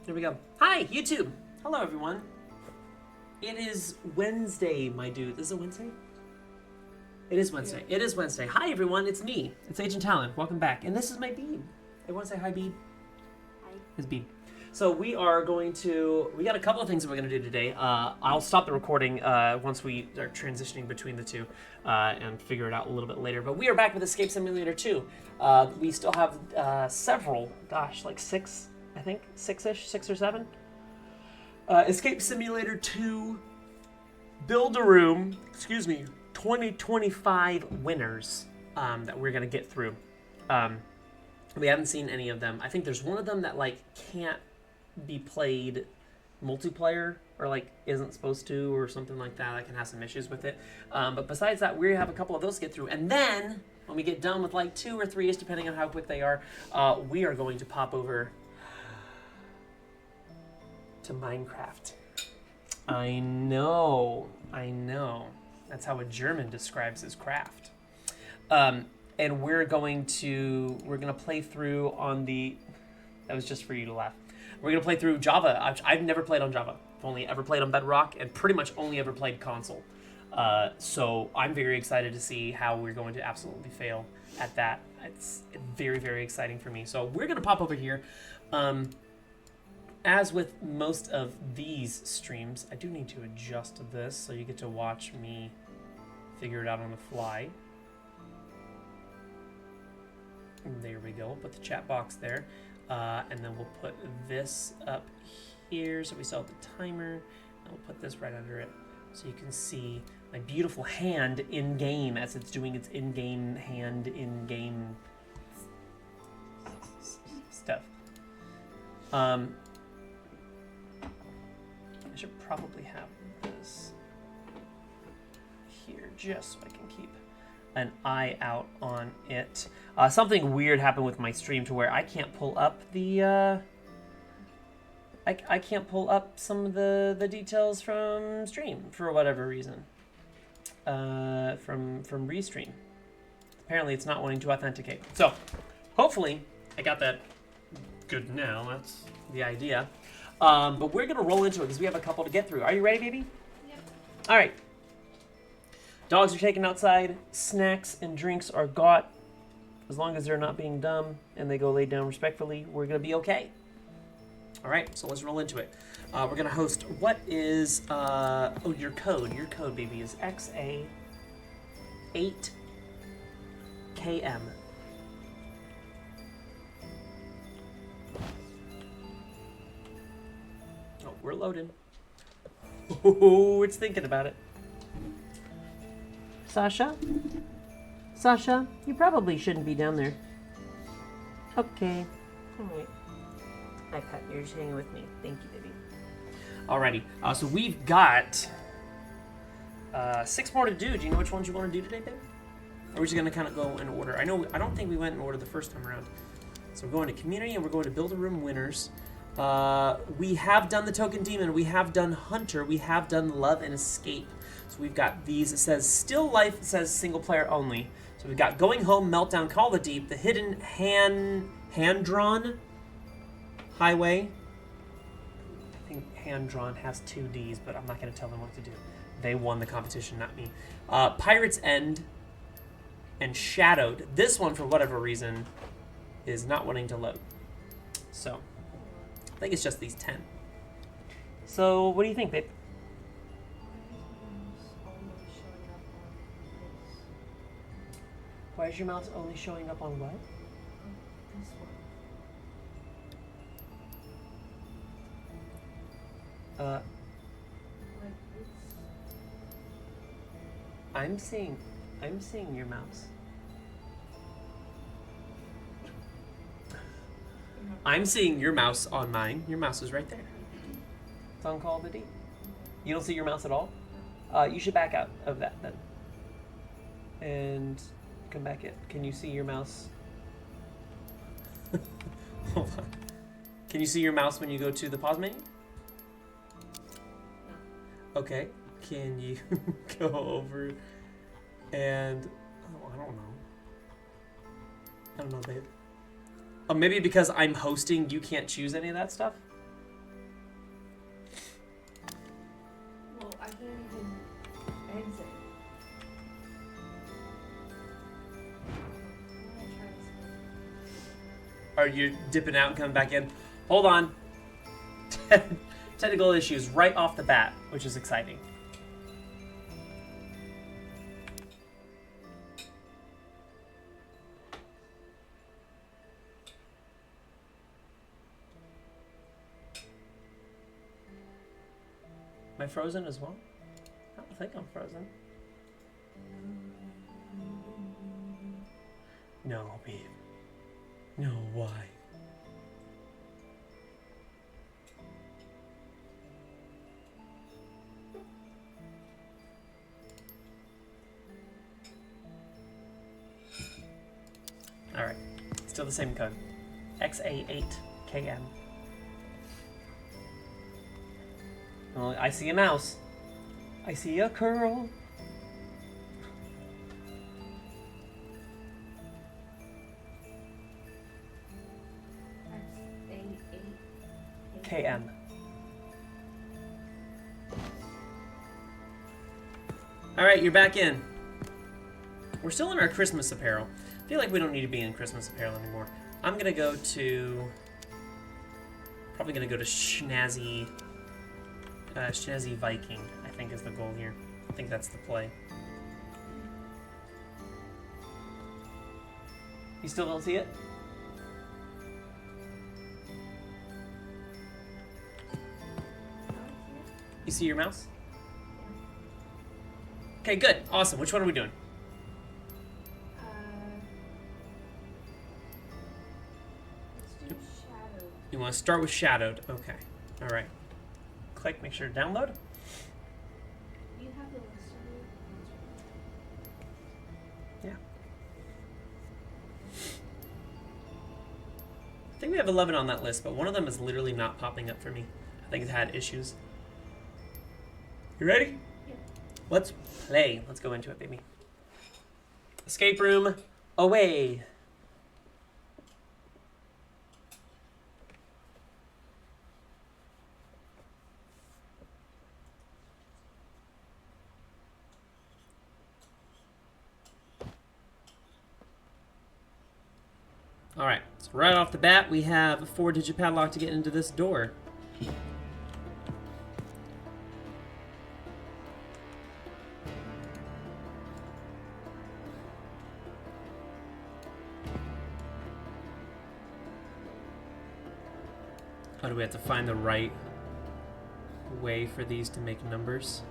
There we go. Hi, YouTube. Hello, everyone. It is Wednesday, my dude. Is it Wednesday? It is Wednesday. Yeah. It is Wednesday. Hi, everyone. It's me. It's Agent Talyn. Welcome back. And this is my Beeb. Everyone say hi, Beeb. Hi. It's Beeb. So we got a couple of things that we're going to do today. I'll stop the recording once we are transitioning between the two and figure it out a little bit later. But we are back with Escape Simulator 2. We still have several, like six, I think, six-ish, 6 or 7. Escape Simulator 2, Build a Room, 2025 winners that we're going to get through. We haven't seen any of them. I think there's one of them that can't be played multiplayer or isn't supposed to or something like that. I can have some issues with it. But besides that, we have a couple of those to get through. And then when we get done with 2 or 3-ish, depending on how quick they are, we are going to pop over to Minecraft. I know. That's how a German describes his craft. And we're gonna play through on the. That was just for you to laugh. We're gonna play through Java. I've never played on Java. I've only ever played on Bedrock, and pretty much only ever played console. So I'm very excited to see how we're going to absolutely fail at that. It's very, very exciting for me. So we're gonna pop over here. As with most of these streams, I do need to adjust this so you get to watch me figure it out on the fly. There we go. Put the chat box there. And then we'll put this up here so we still have the timer. And we'll put this right under it so you can see my beautiful hand in-game as it's doing its in-game hand in-game stuff. I should probably have this here just so I can keep an eye out on it. Something weird happened with my stream to where I can't pull up the I can't pull up some of the details from stream for whatever reason. From Restream. Apparently it's not wanting to authenticate. So hopefully I got that good now. That's the idea. But we're gonna roll into it because we have a couple to get through. Are you ready, baby? Yep. All right. Dogs are taken outside. Snacks and drinks are got. As long as they're not being dumb and they go lay down respectfully, we're gonna be okay. All right, so let's roll into it. We're gonna host. What is your code? Your code, baby, is XA8KM. Oh, we're loading. Oh, it's thinking about it. Sasha, you probably shouldn't be down there. Okay. All right. I cut. You're just hanging with me. Thank you, baby. Alrighty. So we've got 6 more to do. Do you know which ones you want to do today, babe? Or are we just going to kind of go in order? I don't think we went in order the first time around. So we're going to community and we're going to build a room winners. We have done the token demon. We have done hunter. We have done love and escape. So we've got these. It says still life. It says single player only. So we've got going home, meltdown, call the deep, the hidden hand-drawn highway. I think hand-drawn has 2 Ds, but I'm not going to tell them what to do. They won the competition, not me. Pirate's End and Shadowed. This one, for whatever reason, is not wanting to load. So I think it's just these 10. So what do you think, babe? Why is your mouse only showing up on what? This one. I'm seeing your mouse. I'm seeing your mouse on mine. Your mouse is right there. It's on Call of Duty. You don't see your mouse at all? You should back out of that then. And come back in. Can you see your mouse? Hold on. Can you see your mouse when you go to the pause menu? Okay. Can you go over and... Oh, I don't know, babe. Oh, maybe because I'm hosting, you can't choose any of that stuff? I can't even exit. I'm gonna try this. Are you dipping out and coming back in? Hold on. Technical issues right off the bat, which is exciting. Am I frozen as well? I don't think I'm frozen. No, babe. No, why? Alright. Still the same code. XA8KM. Well, I see a mouse. I see a curl. KM. Alright, you're back in. We're still in our Christmas apparel. I feel like we don't need to be in Christmas apparel anymore. I'm gonna go to... Probably gonna go to Schnazzy Viking, I think is the goal here. I think that's the play. You still don't see it? You see your mouse? Okay, good. Awesome. Which one are we doing? Let's do shadow. You want to start with shadowed. Okay. All right. Click, make sure to download. You have the list of it? Yeah. I think we have 11 on that list, but one of them is literally not popping up for me. I think it had issues. You ready? Yeah. Let's play. Let's go into it, baby. Escape room, away. All right, so right off the bat, we have a 4-digit padlock to get into this door. Oh, do we have to find the right way for these to make numbers?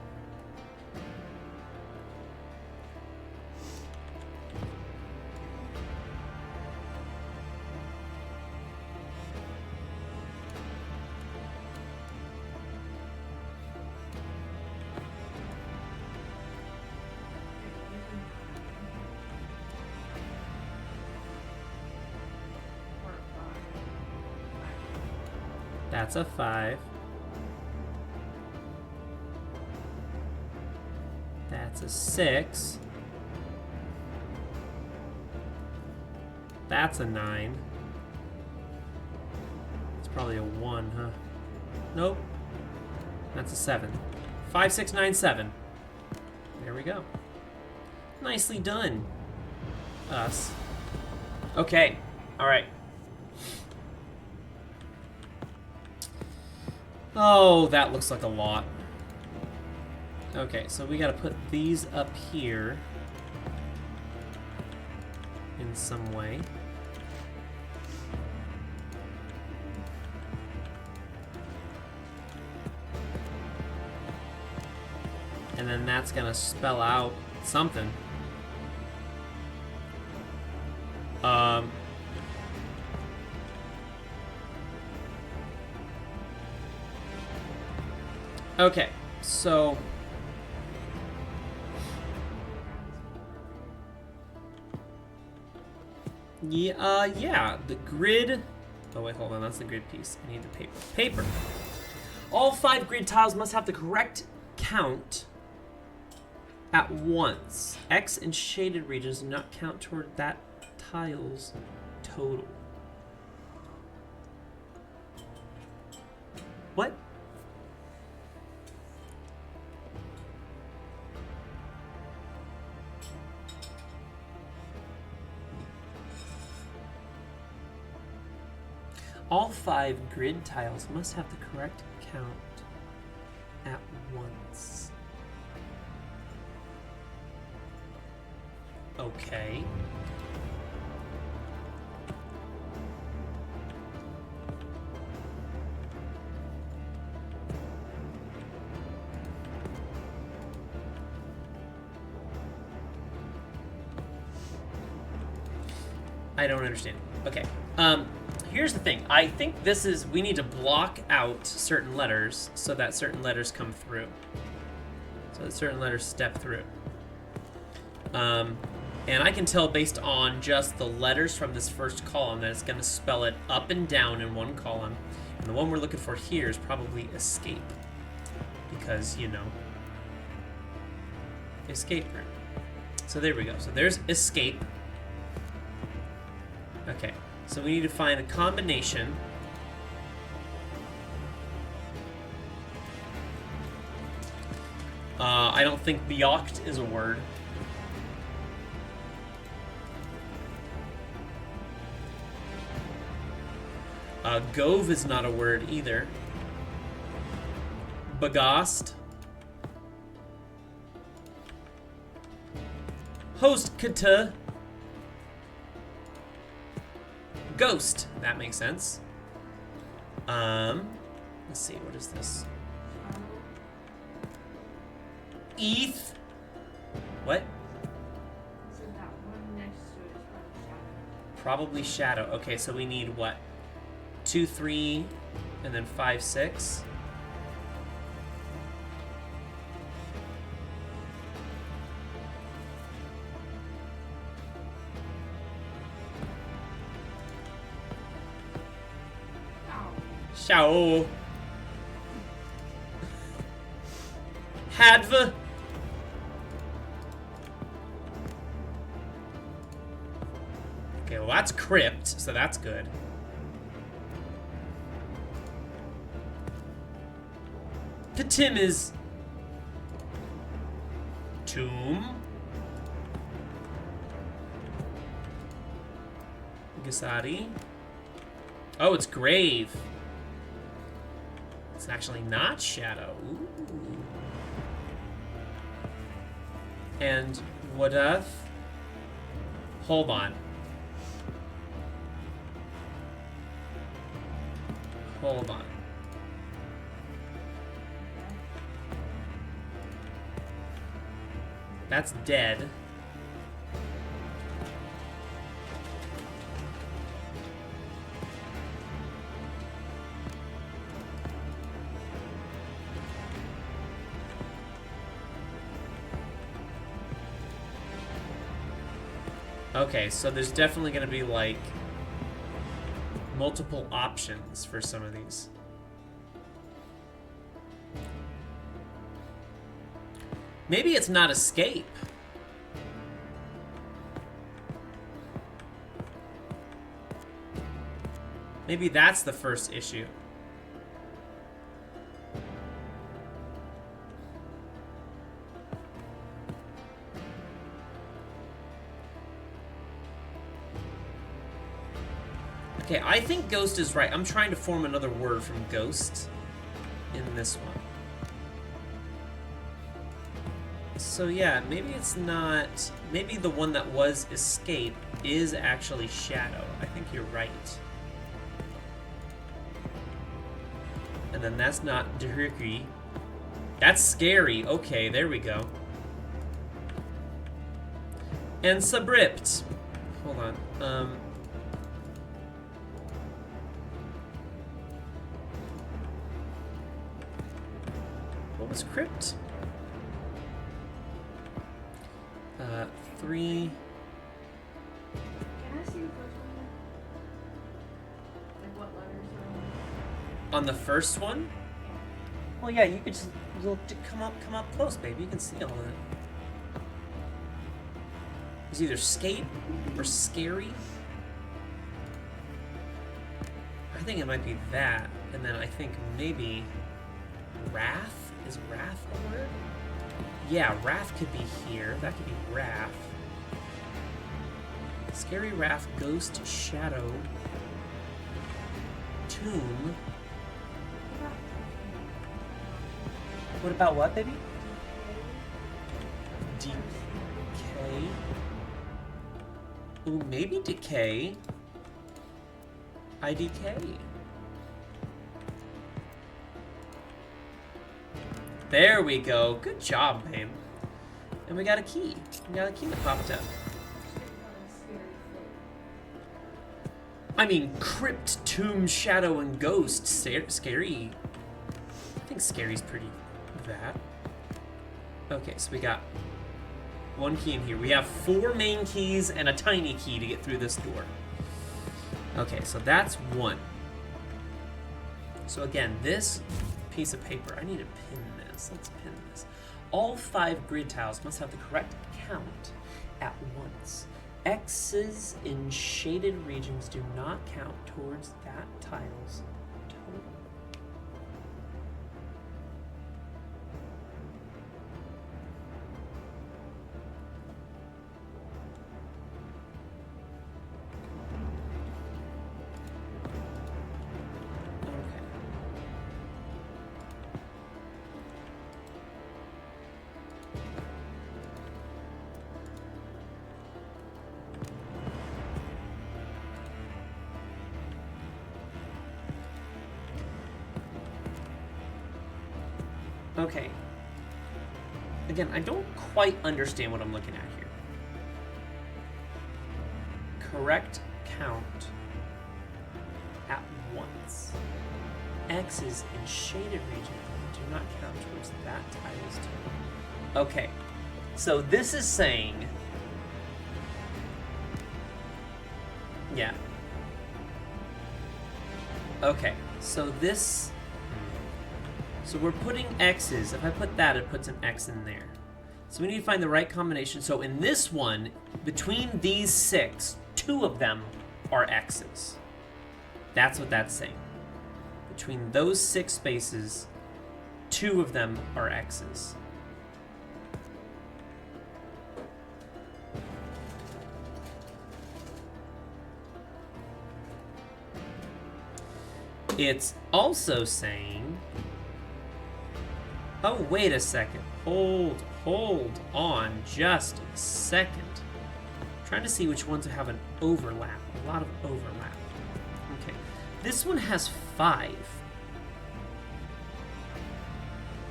That's a 5. That's a 6. That's a 9. It's probably a 1, huh? Nope. That's a 7. 5, 6, 9, 7. There we go. Nicely done. Us. Okay. All right. Oh, that looks like a lot. Okay, so we gotta put these up here in some way. And then that's gonna spell out something. Okay, so yeah, the grid. Oh wait, hold on, that's the grid piece. I need the paper. Paper. All 5 grid tiles must have the correct count at once. X in shaded regions do not count toward that tile's total. What? All 5 grid tiles must have the correct count at once. Okay. I don't understand. Okay. Here's the thing. I think this is, we need to block out certain letters so that certain letters come through. So that certain letters step through. And I can tell based on just the letters from this first column that it's going to spell it up and down in one column. And the one we're looking for here is probably escape. Because, you know, escape room. So there we go. So there's escape. Okay, so we need to find a combination. I don't think bjokt is a word. Gove is not a word either. Bagast. Hostkata. Ghost. That makes sense. Let's see, what is this? ETH. What? So that one next to it is probably shadow. Probably shadow. Okay, so we need what? 2, 3, and then 5, 6. Xiao. Hadva. Okay, well that's crypt, so that's good. Patim is tomb. Gasari. Oh, it's grave. It's actually not shadow. Ooh. And Wadath. Hold on. Hold on. That's dead. Okay, so there's definitely going to be, like, multiple options for some of these. Maybe it's not escape. Maybe that's the first issue. Okay, I think ghost is right. I'm trying to form another word from ghost in this one. So yeah, maybe it's not... Maybe the one that was escape is actually shadow. I think you're right. And then that's not Dehirki. That's scary. Okay, there we go. And Sabript. Hold on. What was crypt? 3. Can I see the first one? Like what letters are On the first one? Well, yeah, you could just come up close, baby. You can see all of it. It's either skate or scary. I think it might be that, and then I think maybe wrath. Is wrath a word? Yeah, wrath could be here. That could be wrath. Scary, wrath, ghost, shadow, tomb. What about what, baby? Decay. Ooh, maybe decay. IDK. There we go. Good job, babe. And we got a key. We got a key that popped up. I mean, crypt, tomb, shadow, and ghost. Scary. I think scary's pretty bad. Okay, so we got one key in here. We have 4 main keys and a tiny key to get through this door. Okay, so that's 1. So again, this piece of paper, I need to pin this. Let's pin this. All 5 grid tiles must have the correct count at once. X's in shaded regions do not count towards that tile's total. Okay. Again, I don't quite understand what I'm looking at here. Correct count at once. X's in shaded region do not count towards that tile's total. Okay. So this is saying... Yeah. Okay. So this... So we're putting X's. If I put that, it puts an X in there. So we need to find the right combination. So in this one, between these 6, 2 of them are X's. That's what that's saying. Between those 6 spaces, 2 of them are X's. It's also saying... Oh, wait a second. Hold on just a second. I'm trying to see which ones have an overlap. A lot of overlap. Okay. This one has 5.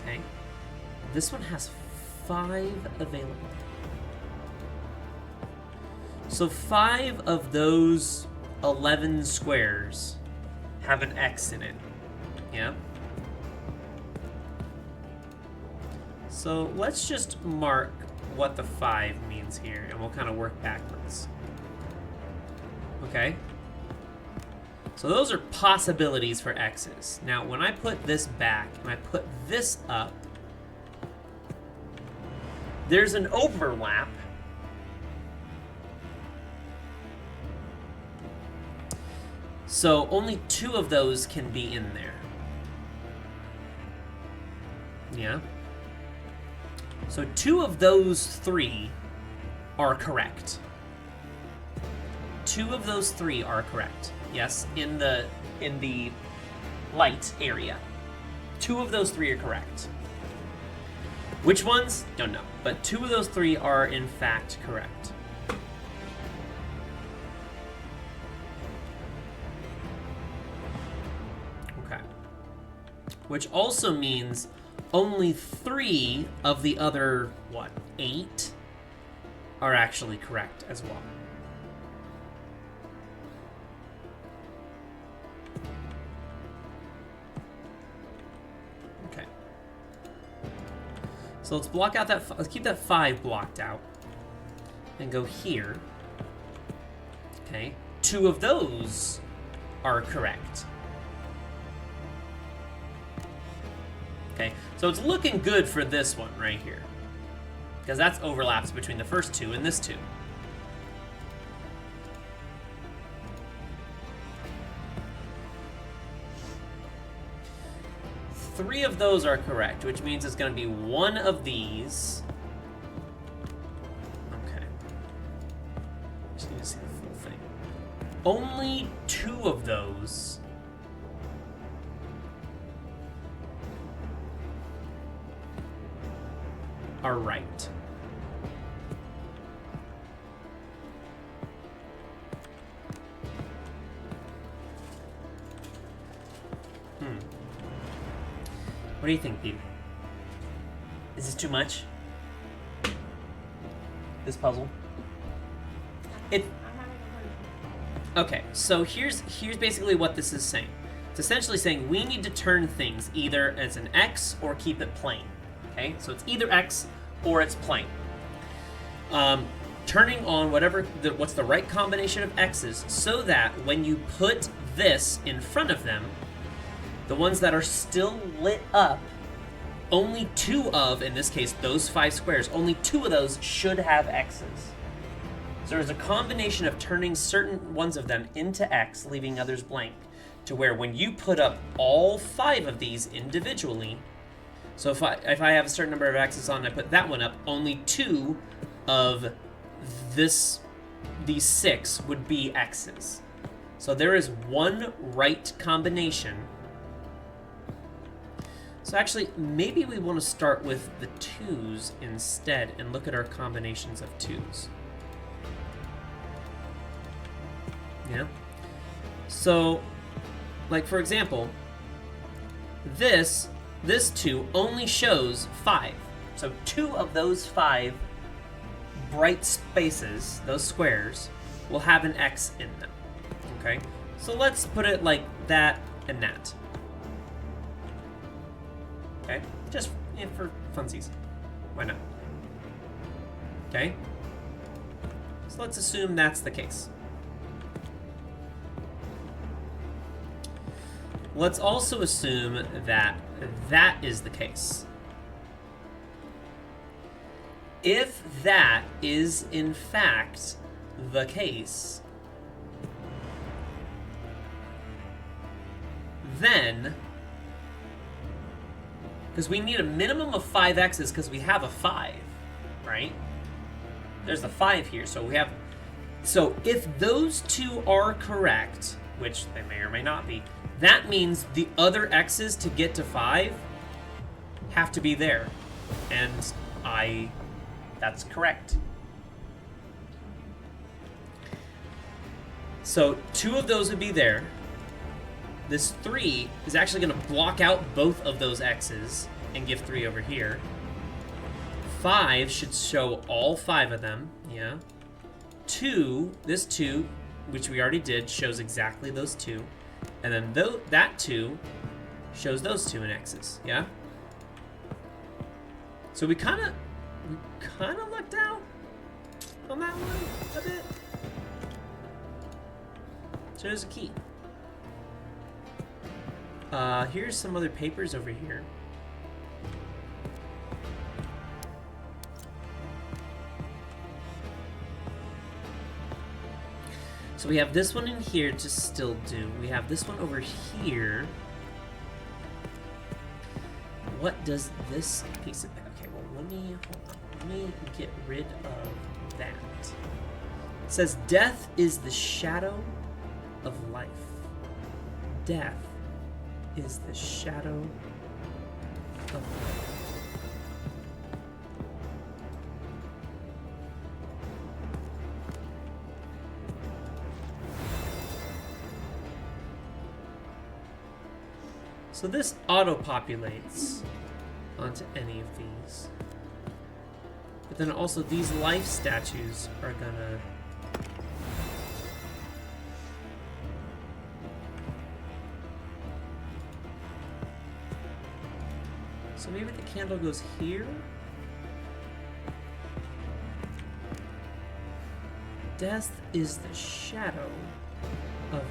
Okay. This one has 5 available. So 5 of those 11 squares have an X in it. Yeah. So let's just mark what the 5 means here, and we'll kind of work backwards. Okay? So those are possibilities for X's. Now, when I put this back, and I put this up, there's an overlap. So only 2 of those can be in there. Yeah? So 2 of those 3 are correct. 2 of those 3 are correct. Yes, in the light area. 2 of those 3 are correct. Which ones? Don't know. But 2 of those 3 are in fact correct. Okay. Which also means only 3 of the other, 8 are actually correct as well. Okay. So let's block out that, let's keep that 5 blocked out. And go here. Okay. 2 of those are correct. Okay, so it's looking good for this one right here. Because that's overlaps between the first 2 and this 2. Three of those are correct, which means it's going to be 1 of these. Okay. Just need to see the full thing. Only 2 of those are right. What do you think, Beeb? Is this too much? This puzzle? Okay, so here's basically what this is saying. It's essentially saying we need to turn things either as an X or keep it plain. Okay, so it's either X or it's plain. Turning on what's the right combination of X's so that when you put this in front of them, the ones that are still lit up, only 2 of, in this case, those 5 squares, only 2 of those should have X's. So there's a combination of turning certain ones of them into X, leaving others blank, to where when you put up all 5 of these individually, so if I have a certain number of X's on and I put that one up, only 2 of these 6 would be X's. So there is one right combination. So actually, maybe we want to start with the 2's instead and look at our combinations of 2's. Yeah? So, like for example, this 2 only shows 5. So 2 of those 5 bright spaces, those squares, will have an X in them. Okay? So let's put it like that and that. Okay? Just for funsies. Why not? Okay? So let's assume that's the case. Let's also assume that that is the case. If that is in fact the case, then, because we need a minimum of 5 X's because we have a 5, right? There's a 5 here, so we have, so if those 2 are correct, which they may or may not be, that means the other X's to get to 5 have to be there. And that's correct. So 2 of those would be there. This 3 is actually going to block out both of those X's and give 3 over here. 5 should show all 5 of them, yeah. 2, this 2, which we already did, shows exactly those 2. And then that 2 shows those 2 in X's, yeah? So we kind of lucked out on that one a bit. So there's a key. Here's some other papers over here. So we have this one in here to still do. We have this one over here. What does this piece of... Okay, well, let me get rid of that. It says, death is the shadow of life. Death is the shadow of life. So this auto-populates onto any of these. But then also these life statues are gonna... So maybe the candle goes here? Death is the shadow of life.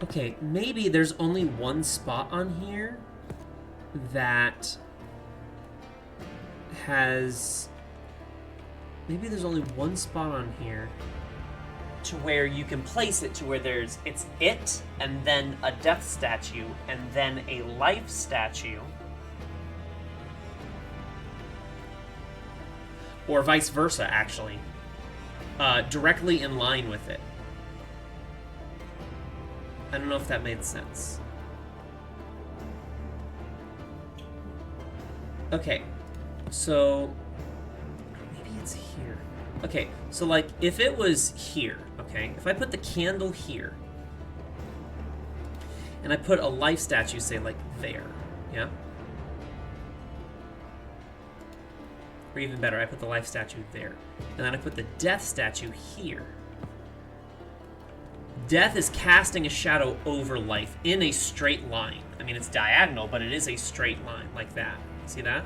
Okay, maybe there's only one spot on here that has... Maybe there's only one spot on here to where you can place it to where it's it, and then a death statue, and then a life statue. Or vice versa, actually. Directly in line with it. I don't know if that made sense. Okay, so maybe it's here. Okay, so like if it was here, okay, if I put the candle here and I put a life statue, say like there, yeah? Or even better, I put the life statue there. And then I put the death statue here. Death is casting a shadow over life in a straight line. I mean, it's diagonal, but it is a straight line, like that. See that?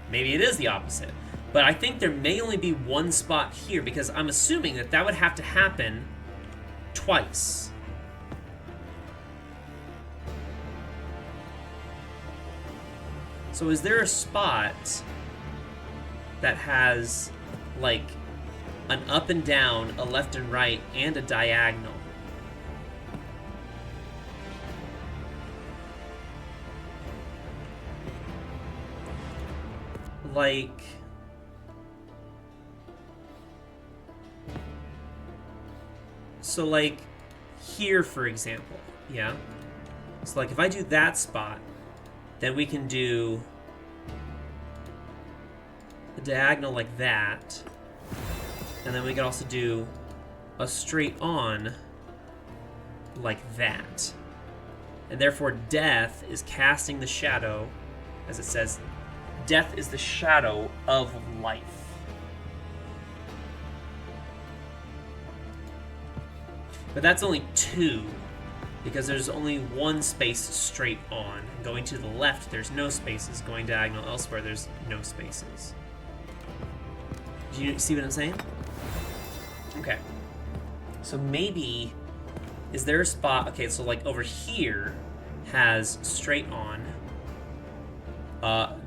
Maybe it is the opposite. But I think there may only be one spot here, because I'm assuming that that would have to happen twice. So is there a spot that has, like, an up and down, a left and right, and a diagonal? Like... So, like, here, for example, yeah? So, like, if I do that spot, then we can do a diagonal like that. And then we can also do a straight on like that. And therefore, death is casting the shadow, as it says, death is the shadow of life. But that's only two, because there's only one space straight on. Going to the left, there's no spaces. Going diagonal elsewhere, there's no spaces. Do you see what I'm saying? Okay. So maybe, is there a spot, okay, so like over here has straight on.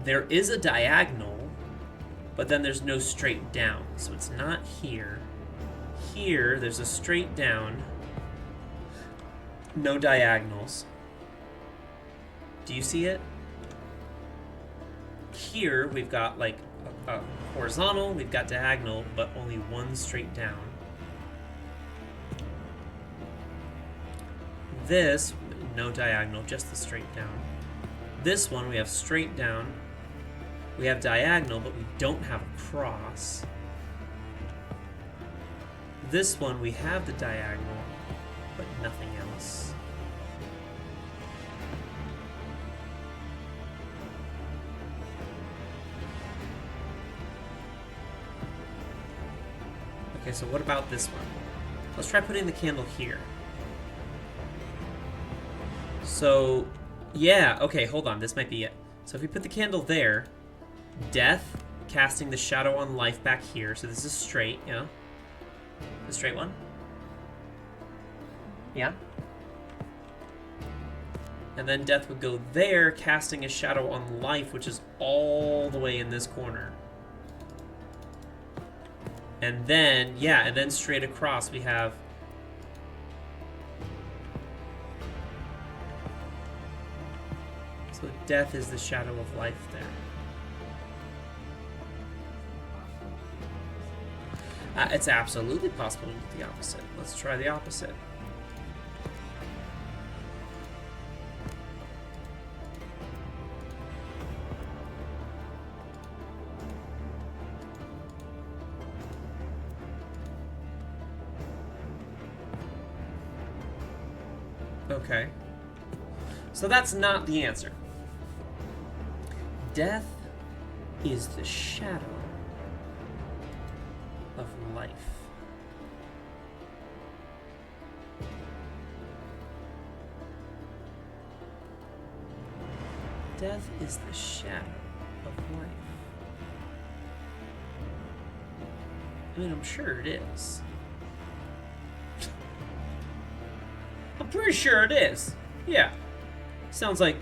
There is a diagonal, but then there's no straight down. So it's not here. Here, there's a straight down. No diagonals. Do you see it? Here, we've got like a horizontal, we've got diagonal, but only one straight down. This, no diagonal, just the straight down. This one, we have straight down. We have diagonal, but we don't have a cross. This one, we have the diagonal, but nothing else. Okay, so what about this one? Let's try putting the candle here. So, yeah, okay, hold on, this might be it. So if we put the candle there, death, casting the shadow on life back here. So this is straight, yeah? The straight one? Yeah? And then death would go there, casting a shadow on life, which is all the way in this corner. And then, yeah, and then straight across we have... So death is the shadow of life there. It's absolutely possible to do the opposite. Let's try the opposite. Okay. So that's not the answer. Death is the shadow of life. Death is the shadow of life. I mean, I'm sure it is. pretty sure it is. Yeah. Sounds like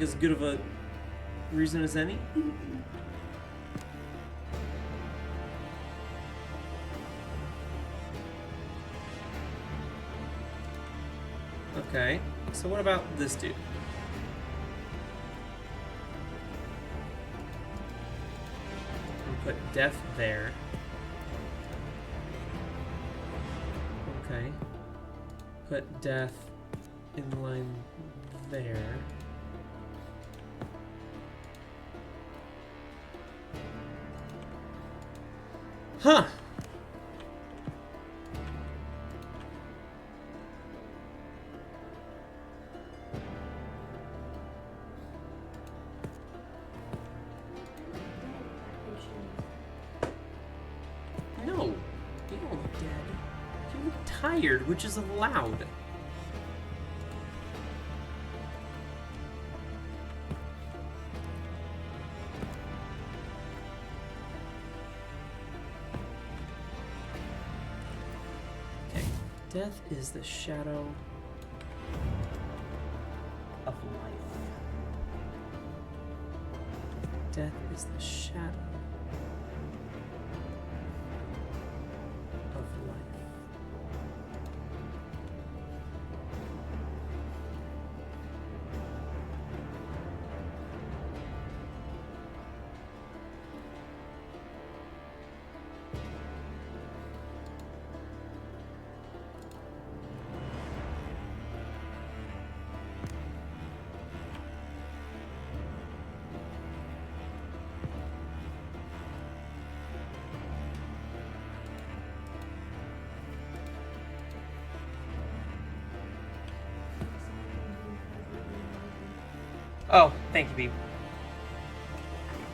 as good of a reason as any. Okay. So what about this dude? We'll put death there. Okay. Put death in line there. Huh. No, you don't look dead. You look tired, which is allowed. Okay, death is the shadow of life. Death is the shadow of life. Oh, thank you, Beeb.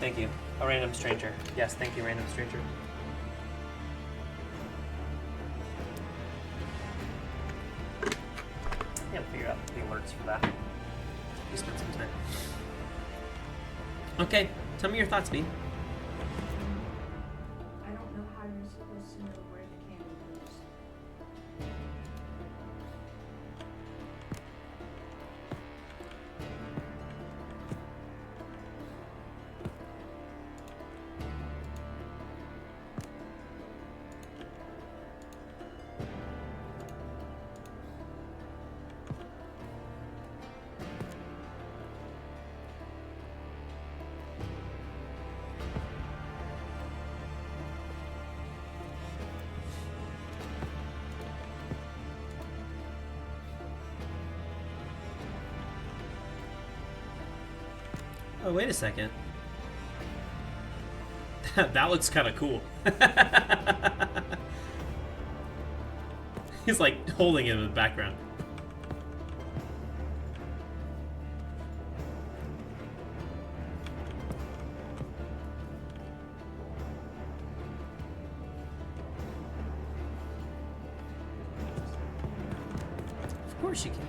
Thank you. A random stranger. Yes, thank you, random stranger. Yeah, figure out the alerts for that. We spent some time. Okay, tell me your thoughts, Beeb. I don't know how you're supposed to know where the candle goes. Oh, wait a second. That looks kind of cool. He's like holding it in the background. Of course you can.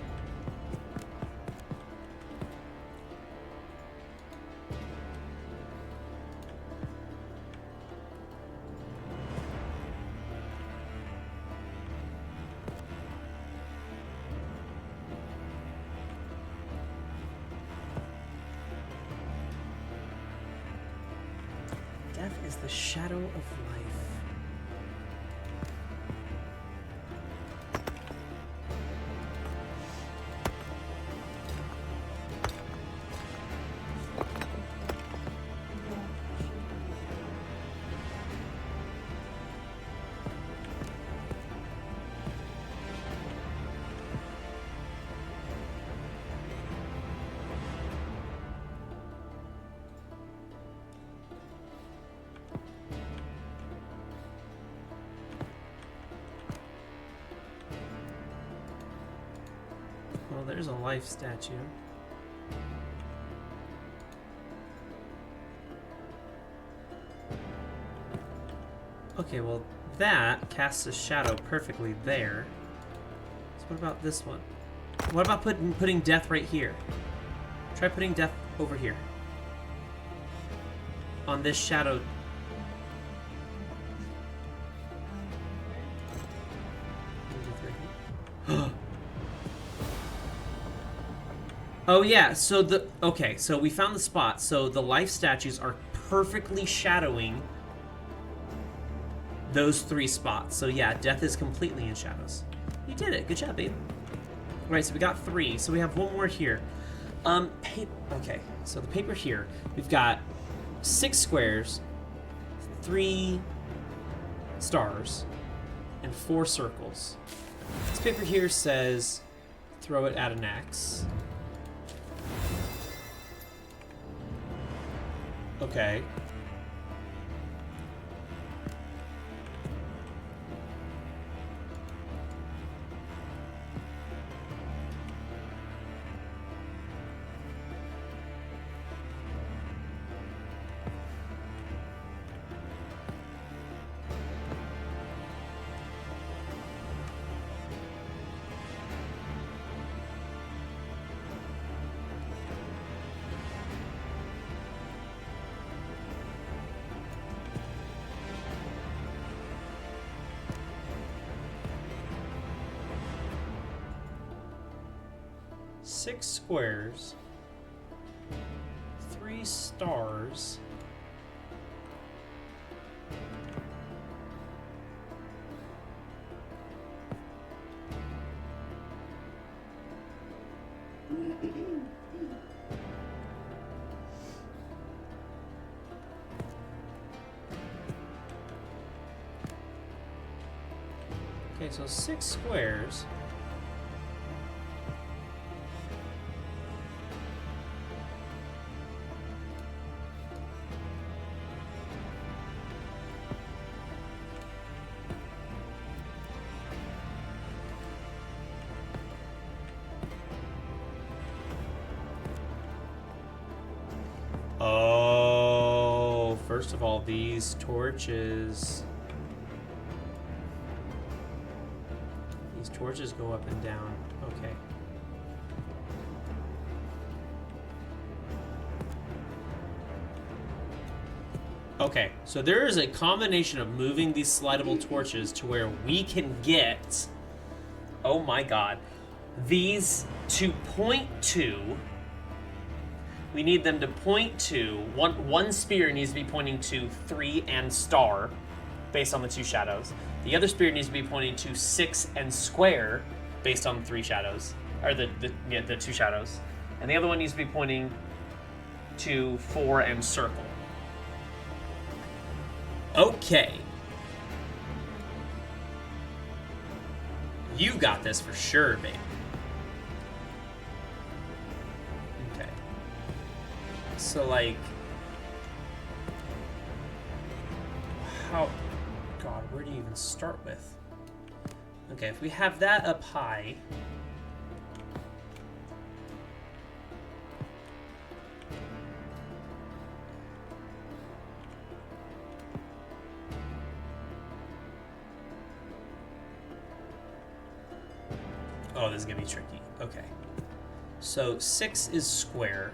Death is the shadow of life. Well, there's a life statue. Okay, well, that casts a shadow perfectly there. So what about this one? What about putting death right here? Try putting death over here. On this shadow. Oh yeah, so so we found the spot. So the life statues are perfectly shadowing those 3 spots. So yeah, death is completely in shadows. You did it. Good job, babe. All right, so we got 3. So we have 1 more here. Okay, so the paper here, we've got 6 squares, 3 stars, and 4 circles. This paper here says throw it at an X. Okay. Six squares, 3 stars, okay, so 6 squares. Oh, first of all, these torches. These torches go up and down. Okay. Okay, so there is a combination of moving these slidable torches to where we can get, oh my god, these to point to. We need them to point to, one spear needs to be pointing to 3 and star, based on the 2 shadows. The other spear needs to be pointing to 6 and square, based on the 3 shadows, or the 2 shadows. And the other one needs to be pointing to 4 and circle. Okay. You got this for sure, babe. So, like, how, God, where do you even start with? Okay, if we have that up high, oh, this is gonna be tricky. Okay, so 6 is square.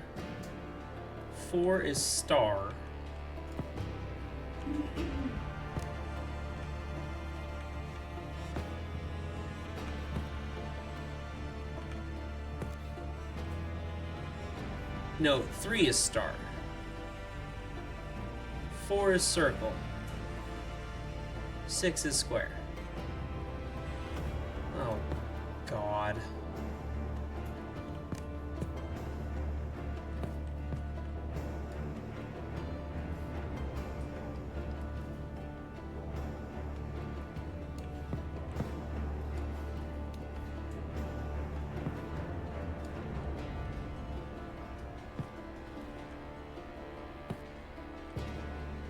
4 is star. No, 3 is star. 4 is circle. 6 is square. Oh, God.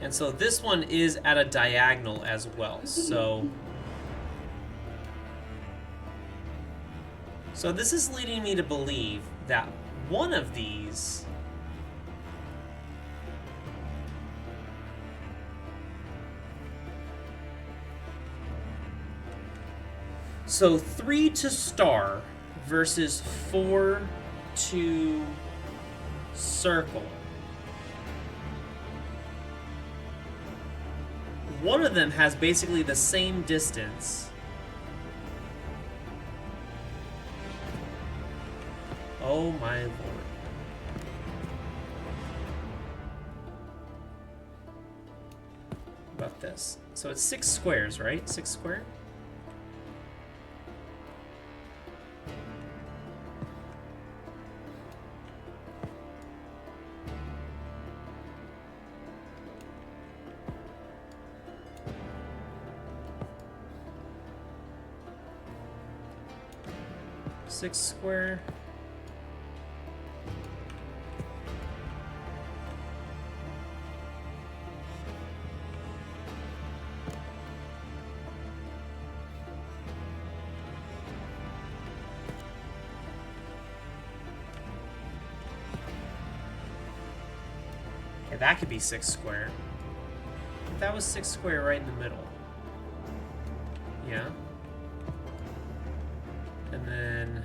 And so this one is at a diagonal as well. So this is leading me to believe that one of these so 3 to star versus 4 to circle. One of them has basically the same distance. Oh my lord. About this. So it's 6 squares, right? 6 square? Six square. Okay, that could be 6 square. If that was 6 square right in the middle. Yeah. And then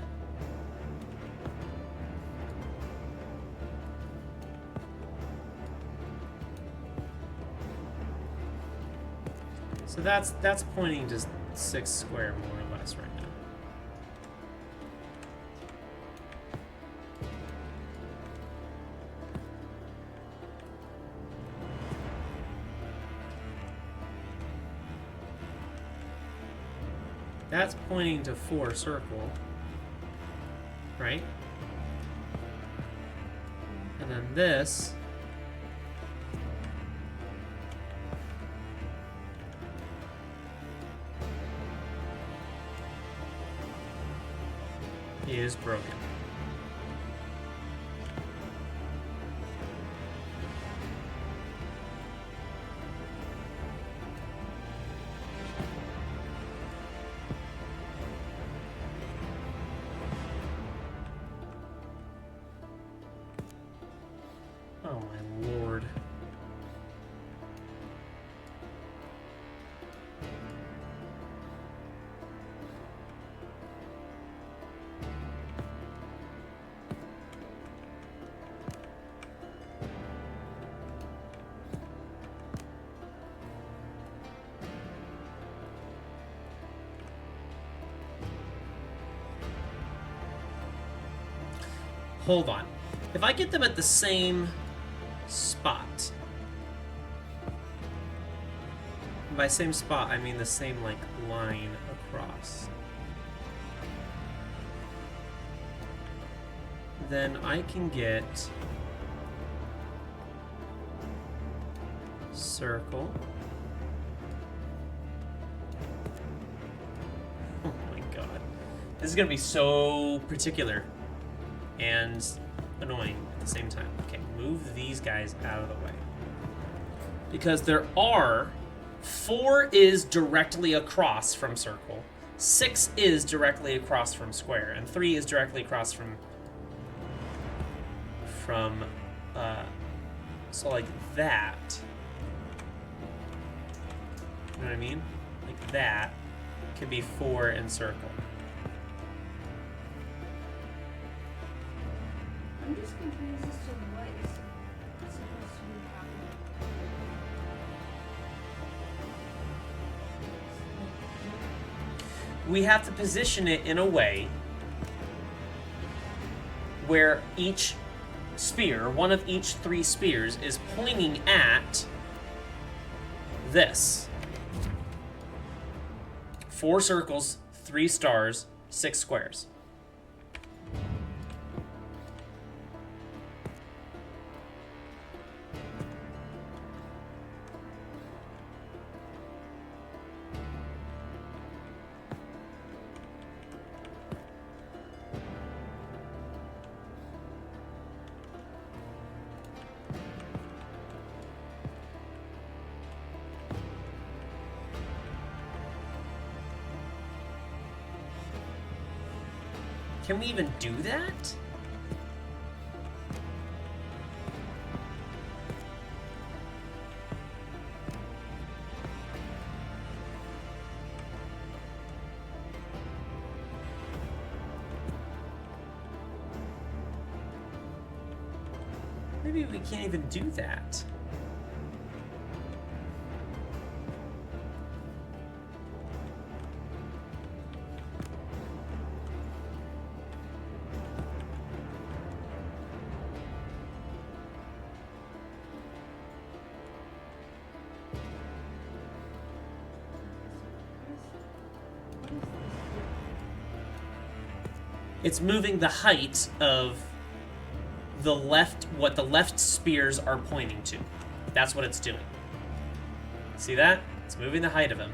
so that's pointing to 6 square more or less right now. That's pointing to 4 circle, right? And then this is broken. Oh my lord. Hold on. If I get them at the same spot, by same spot I mean the same like line across, then I can get circle. Oh my god. This is gonna be so particular and annoying at the same time. Okay, move these guys out of the way. Because there are 4 is directly across from circle, 6 is directly across from square, and 3 is directly across from so like that. You know what I mean? Like that can be 4 in circle. I'm just confused as to what is supposed to be happening. We have to position it in a way where each spear, one of each 3 spears, is pointing at this. 4 circles, 3 stars, 6 squares. Can we even do that? Maybe we can't even do that. What is this doing? It's moving the height of the left, what the left spears are pointing to. That's what it's doing. See that? It's moving the height of him.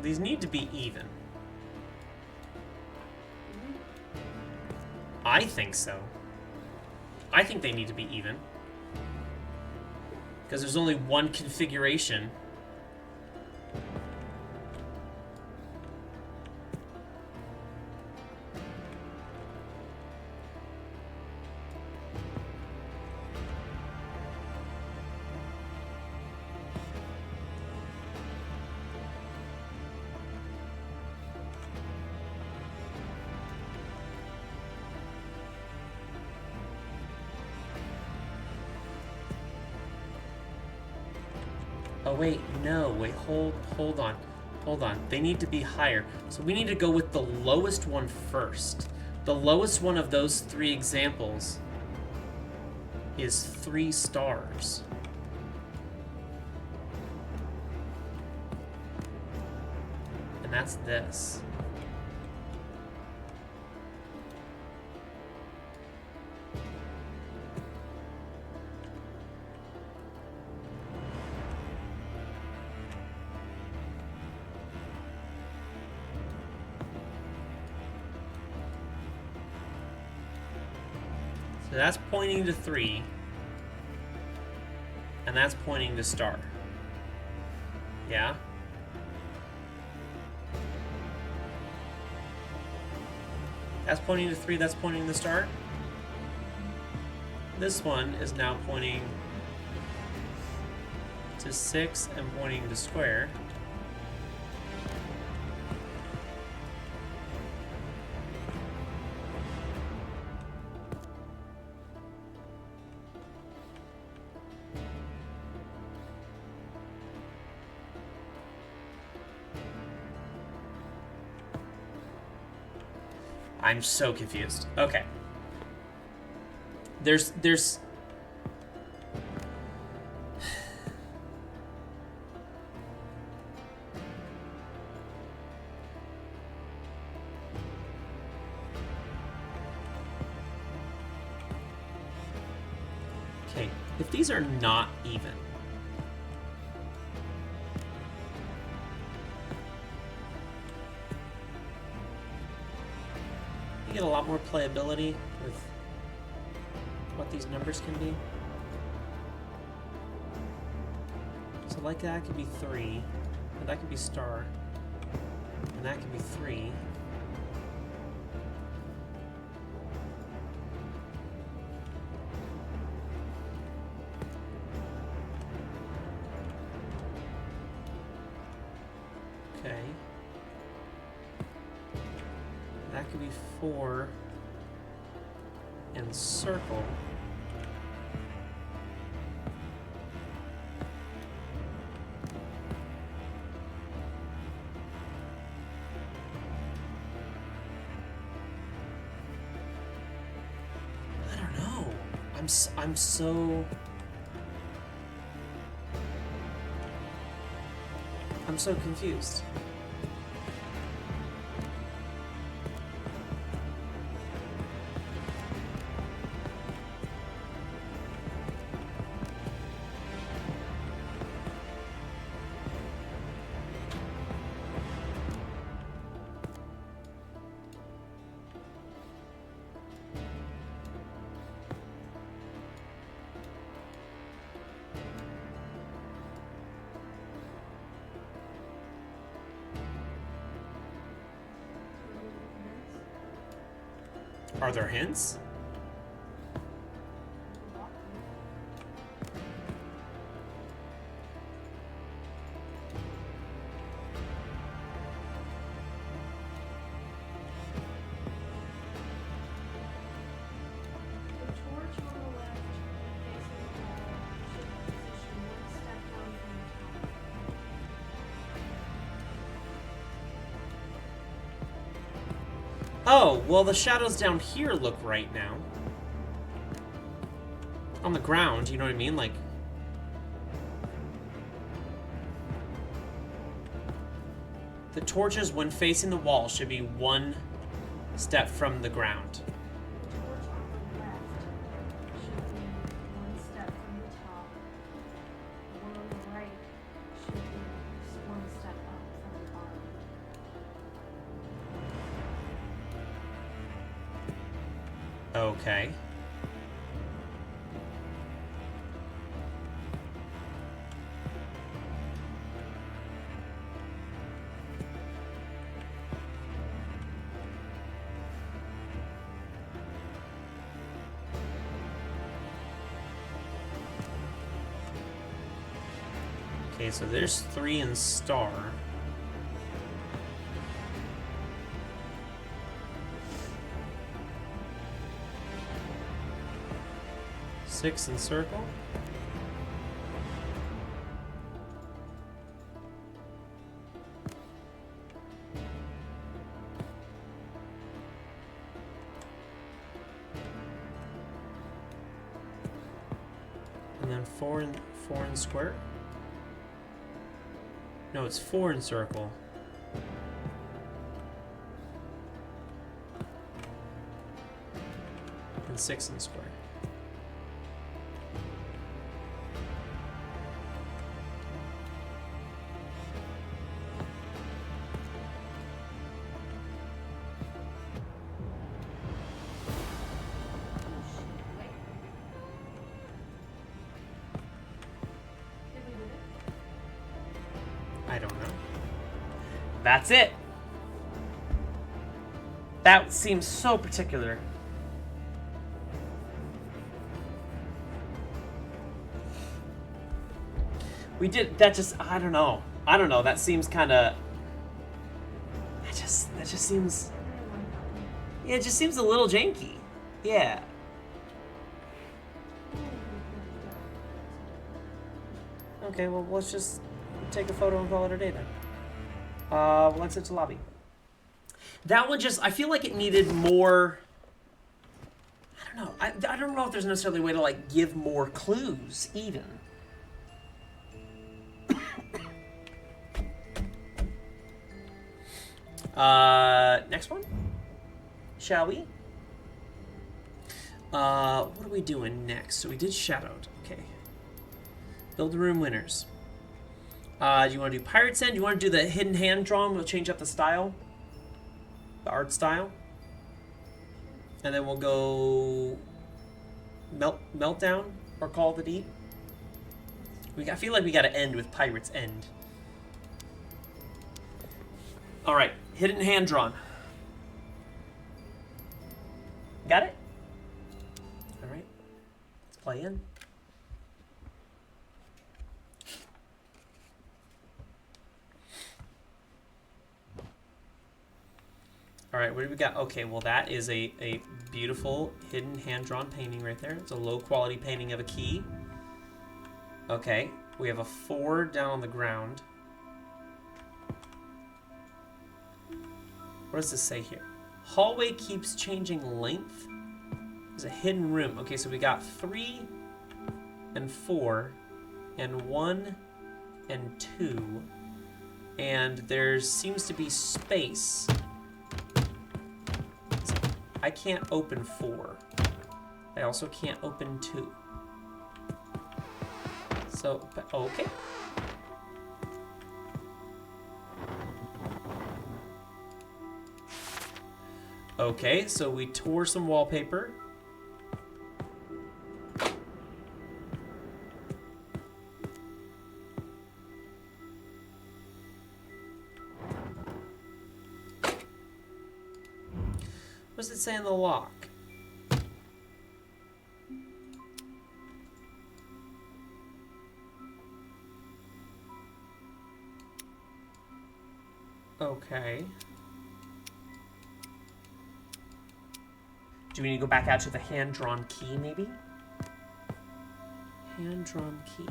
These need to be even. I think so. I think they need to be even. Because there's only one configuration. Oh wait, no, wait, hold on. Hold on. They need to be higher. So we need to go with the lowest one first. The lowest one of those 3 examples is 3 stars. And that's this. So that's pointing to 3, and that's pointing to star. Yeah? That's pointing to 3, that's pointing to star. This one is now pointing to 6 and pointing to square. I'm so confused. Okay. There's Okay, if these are not even, you get a lot more playability with what these numbers can be. So like that could be 3, and that could be star, and that could be 3. Okay. That could be 4 and circle. I don't know. I'm so confused. Are there hints? Oh, well, the shadows down here look right now. On the ground, you know what I mean? Like... The torches, when facing the wall, should be one step from the ground. Torch on the left should be one step from the top. The one on the right should be one step up from the bottom. Okay. Okay, so there's 3 in star. Six in circle. And then four in square. No, it's 4 in circle. And 6 in square. I don't know. That's it. That seems so particular. We did that just I don't know. That seems kind of that just seems yeah, it just seems a little janky. Yeah. Okay, well let's just take a photo and call it a day then. Let's hit the lobby. That one just, I feel like it needed more, I don't know. I don't know if there's necessarily a way to like give more clues even. Next one? Shall we? What are we doing next? So we did Shadowed. Okay. Build the room winners. Do you want to do Pirate's End? Do you want to do the hidden hand drawn? We'll change up the style. The art style. And then we'll go Meltdown or Call of the Deep. I feel like we got to end with Pirate's End. All right, hidden hand drawn. Got it? All right, let's play in. All right, what do we got? Okay, well that is a beautiful hidden hand-drawn painting right there. It's a low-quality painting of a key. Okay, we have a 4 down on the ground. What does this say here? Hallway keeps changing length. There's a hidden room. Okay, so we got 3 and 4 and 1 and 2. And there seems to be space. I can't open 4. I also can't open 2. So, okay. Okay, so we tore some wallpaper. What does it say in the lock? Okay. Do we need to go back out to the hand-drawn key, maybe? Hand-drawn key.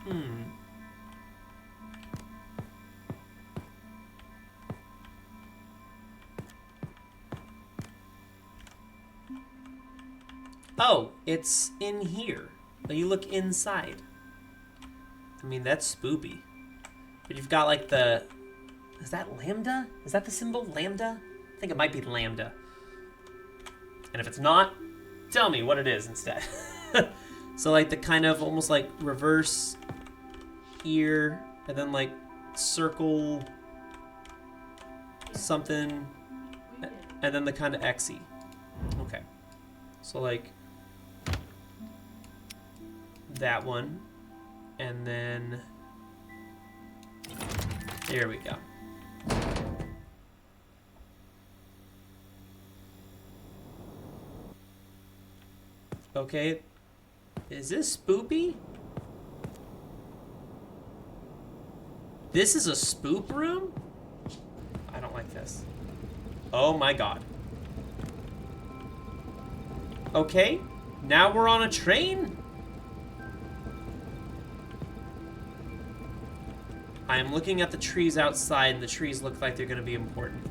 Hmm. Oh, it's in here. You look inside. I mean, that's spoopy. But you've got like the... Is that lambda? Is that the symbol, lambda? I think it might be lambda. And if it's not, tell me what it is instead. So like the kind of almost like reverse ear, and then like circle something, and then the kind of X-y. Okay. So like that one, and then there we go. Okay, is this spoopy? This is a spoop room? I don't like this. Oh my god. Okay, now we're on a train? I am looking at the trees outside, and the trees look like they're going to be important.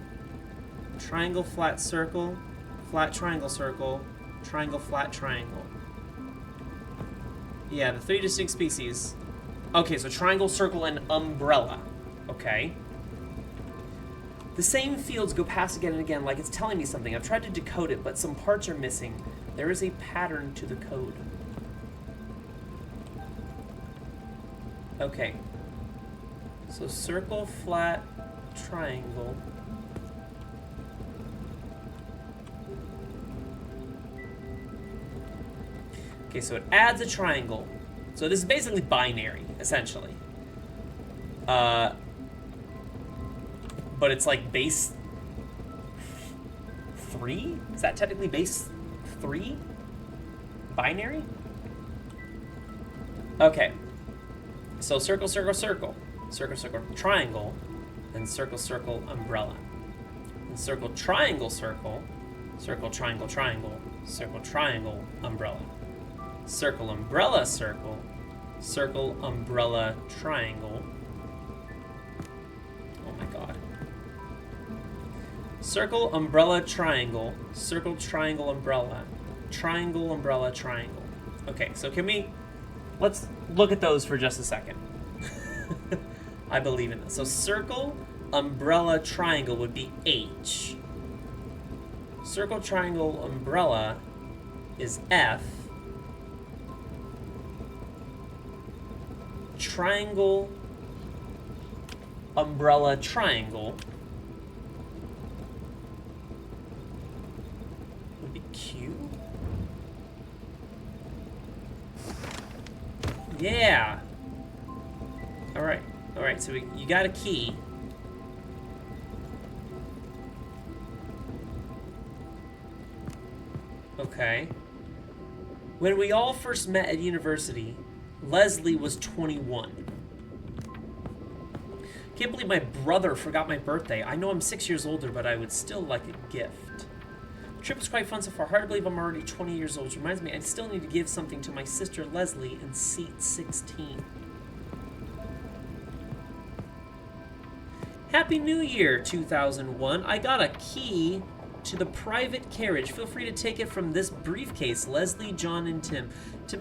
Triangle, flat, circle, flat, triangle, circle, triangle, flat, triangle. Yeah, the 3 distinct species. Okay, so triangle, circle, and umbrella. Okay. The same fields go past again and again, like it's telling me something. I've tried to decode it, but some parts are missing. There is a pattern to the code. Okay. So circle, flat, triangle. Okay, so it adds a triangle. So this is basically binary, essentially. But it's like base 3? Is that technically base 3? Binary? Okay. So circle, circle, circle. Circle, circle, triangle. Then circle, circle, umbrella. And circle, triangle, circle. Circle, triangle, triangle. Circle, triangle, umbrella. Circle, umbrella, circle. Circle, umbrella, triangle. Oh my god. Circle, umbrella, triangle. Circle, triangle, umbrella. Triangle, umbrella, triangle. Okay, so can we... Let's look at those for just a second. I believe in this. So circle, umbrella, triangle would be H. Circle, triangle, umbrella is F. Triangle, umbrella, triangle would be Q. Yeah. All right. All right. So you got a key. Okay. When we all first met at university, Leslie was 21. Can't believe my brother forgot my birthday. I know I'm 6 years older, but I would still like a gift. The trip was quite fun so far. Hard to believe I'm already 20 years old. Which reminds me, I still need to give something to my sister Leslie in seat 16. Happy New Year, 2001. I got a key to the private carriage. Feel free to take it from this briefcase. Leslie, John, and Tim. To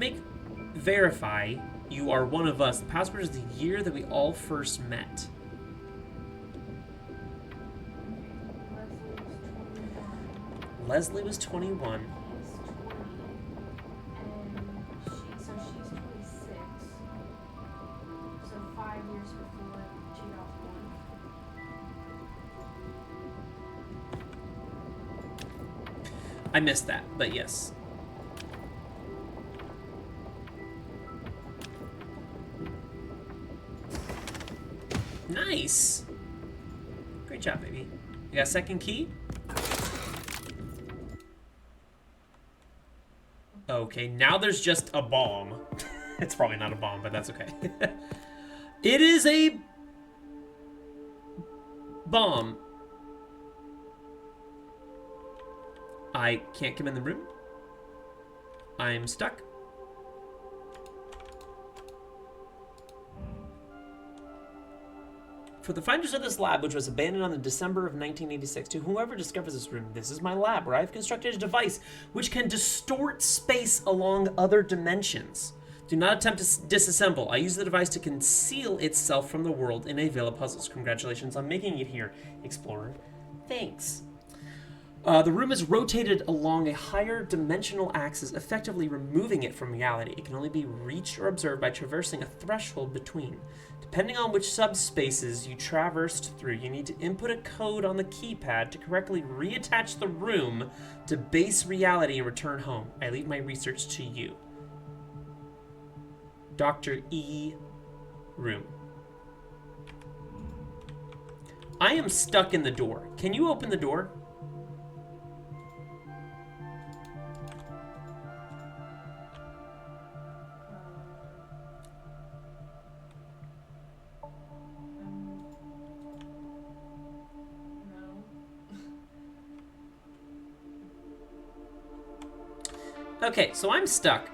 verify you are one of us. The password is the year that we all first met. Leslie was 21. He's 20. And she's 26. So 5 years before 2001. I missed that, but yes. Nice. Great job, baby. You got a second key? Okay, now there's just a bomb. It's probably not a bomb, but that's okay. It is a bomb. I can't come in the room. I'm stuck. For the finders of this lab, which was abandoned on the December of 1986, to whoever discovers this room, this is my lab, where I've constructed a device which can distort space along other dimensions. Do not attempt to disassemble. I use the device to conceal itself from the world in a veil of puzzles. Congratulations on making it here, Explorer. Thanks. The room is rotated along a higher dimensional axis, effectively removing it from reality. It can only be reached or observed by traversing a threshold between. Depending on which subspaces you traversed through, you need to input a code on the keypad to correctly reattach the room to base reality and return home. I leave my research to you. Dr. E. Room. I am stuck in the door. Can you open the door? Okay, so I'm stuck.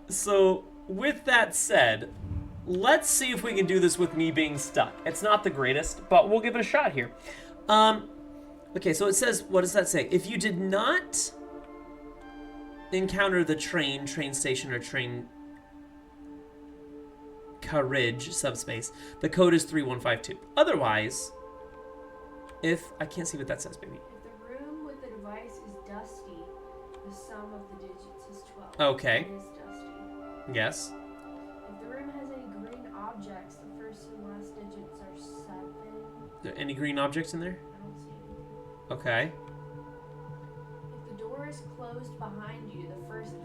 So with that said, let's see if we can do this with me being stuck. It's not the greatest, but we'll give it a shot here. Okay, so it says, what does that say? If you did not encounter the train station, or train carriage subspace, the code is 3152. Otherwise, I can't see what that says, baby. The sum of the digits is 12. Okay. It is dusty. Yes. If the room has any green objects, the first and last digits are 7. Are there any green objects in there? I don't see anything. Okay. If the door is closed behind you, the first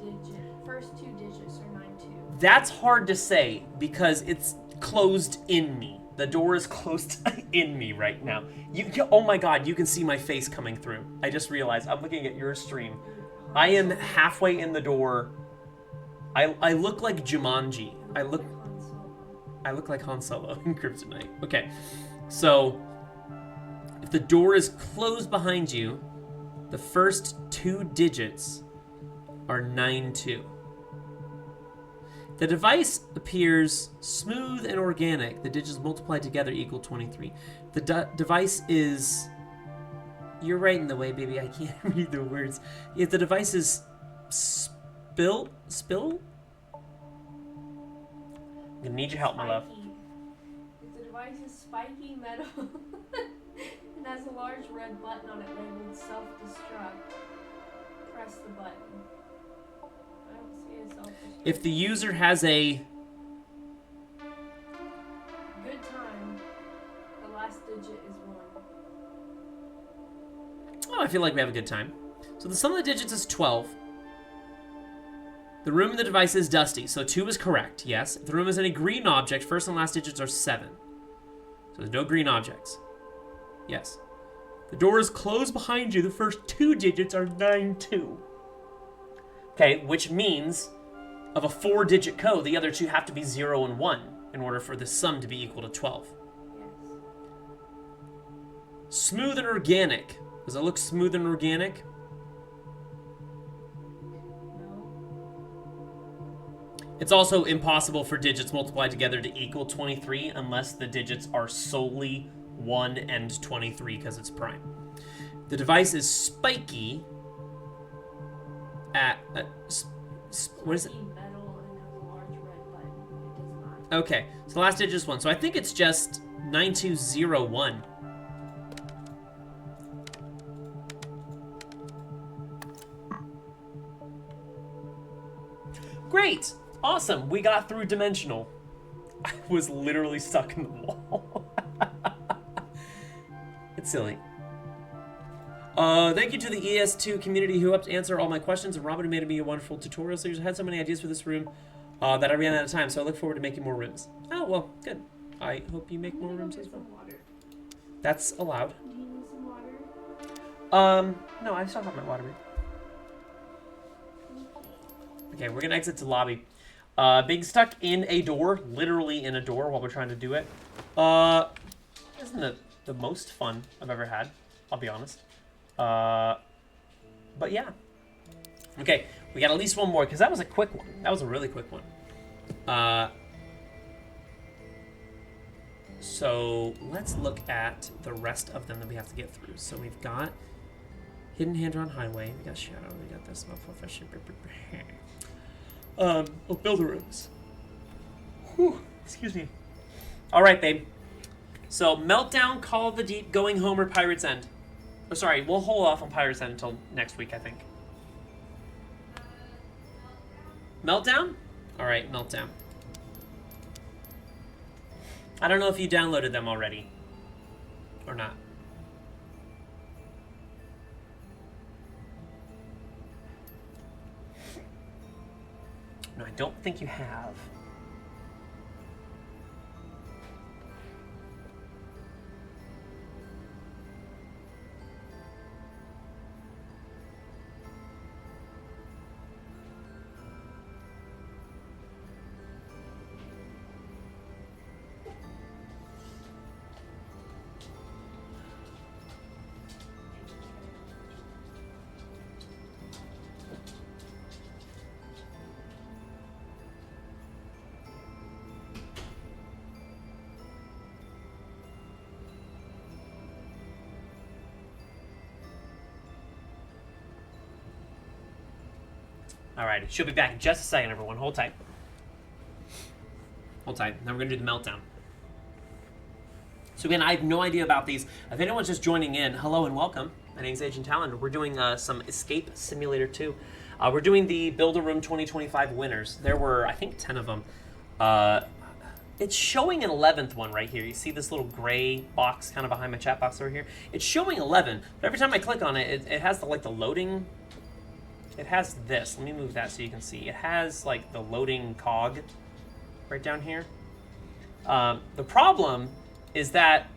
2 digits are 92. That's hard to say because it's closed in me. The door is closed in me right now. Oh my god, you can see my face coming through. I just realized I'm looking at your stream. I am halfway in the door. I look like Jumanji. I look like Han Solo in Kryptonite. Okay, so if the door is closed behind you, the first 2 digits are 92. The device appears smooth and organic. The digits multiplied together equal 23. The device is... You're right in the way, baby. I can't read the words. If the device is spill? I'm gonna need your help, my love. If the device is spiky metal and has a large red button on it labeled self-destruct, press the button. I don't see a self-destruct. If the user has a good time, the last digit is 1. Oh, I feel like we have a good time. So the sum of the digits is 12. The room in the device is dusty, so 2 is correct, yes. If the room has any green object, first and last digits are 7. So there's no green objects. Yes. The door is closed behind you, the first 2 digits are 92. Okay, which means of a 4-digit code, the other 2 have to be 0 and 1 in order for the sum to be equal to 12. Yes. Smooth and organic. Does it look smooth and organic? No. It's also impossible for digits multiplied together to equal 23 unless the digits are solely 1 and 23 because it's prime. The device is spiky at... what is it? Metal and has a large red button. It does not. Okay, so the last digit is 1. So I think it's just 9201. Great! Awesome! We got through dimensional. I was literally stuck in the wall. It's silly. Thank you to the ES2 community who helped answer all my questions, and Robin who made me a wonderful tutorial series. I had so many ideas for this room that I ran out of time, so I look forward to making more rooms. Oh, well, good. I hope you make more rooms as well. That's allowed. Do you need some water? No, I still got my water. Okay, we're gonna exit to lobby. Being stuck in a door, literally in a door while we're trying to do it, isn't it the most fun I've ever had, I'll be honest. But yeah. Okay, we got at least one more, because that was a quick one. That was a really quick one. So let's look at the rest of them that we have to get through. So we've got Hidden Hand on Highway. We got Shadow. We got this. Builder Rooms. Whew, excuse me. All right, babe. So Meltdown, Call of the Deep, Going Home, or Pirate's End. Oh, sorry, we'll hold off on Pirate's End until next week, I think. Meltdown? All right, Meltdown. I don't know if you downloaded them already or not. No, I don't think you have. Alrighty, she'll be back in just a second, everyone. Hold tight. Hold tight. Then we're going to do the Meltdown. So again, I have no idea about these. If anyone's just joining in, hello and welcome. My name's Agent Talyn. We're doing some Escape Simulator 2. We're doing the Build-A-Room 2025 winners. There were, I think, 10 of them. It's showing an 11th one right here. You see this little gray box kind of behind my chat box over here? It's showing 11, but every time I click on it, it has the loading. It has this. Let me move that so you can see. It has like the loading cog right down here. The problem is that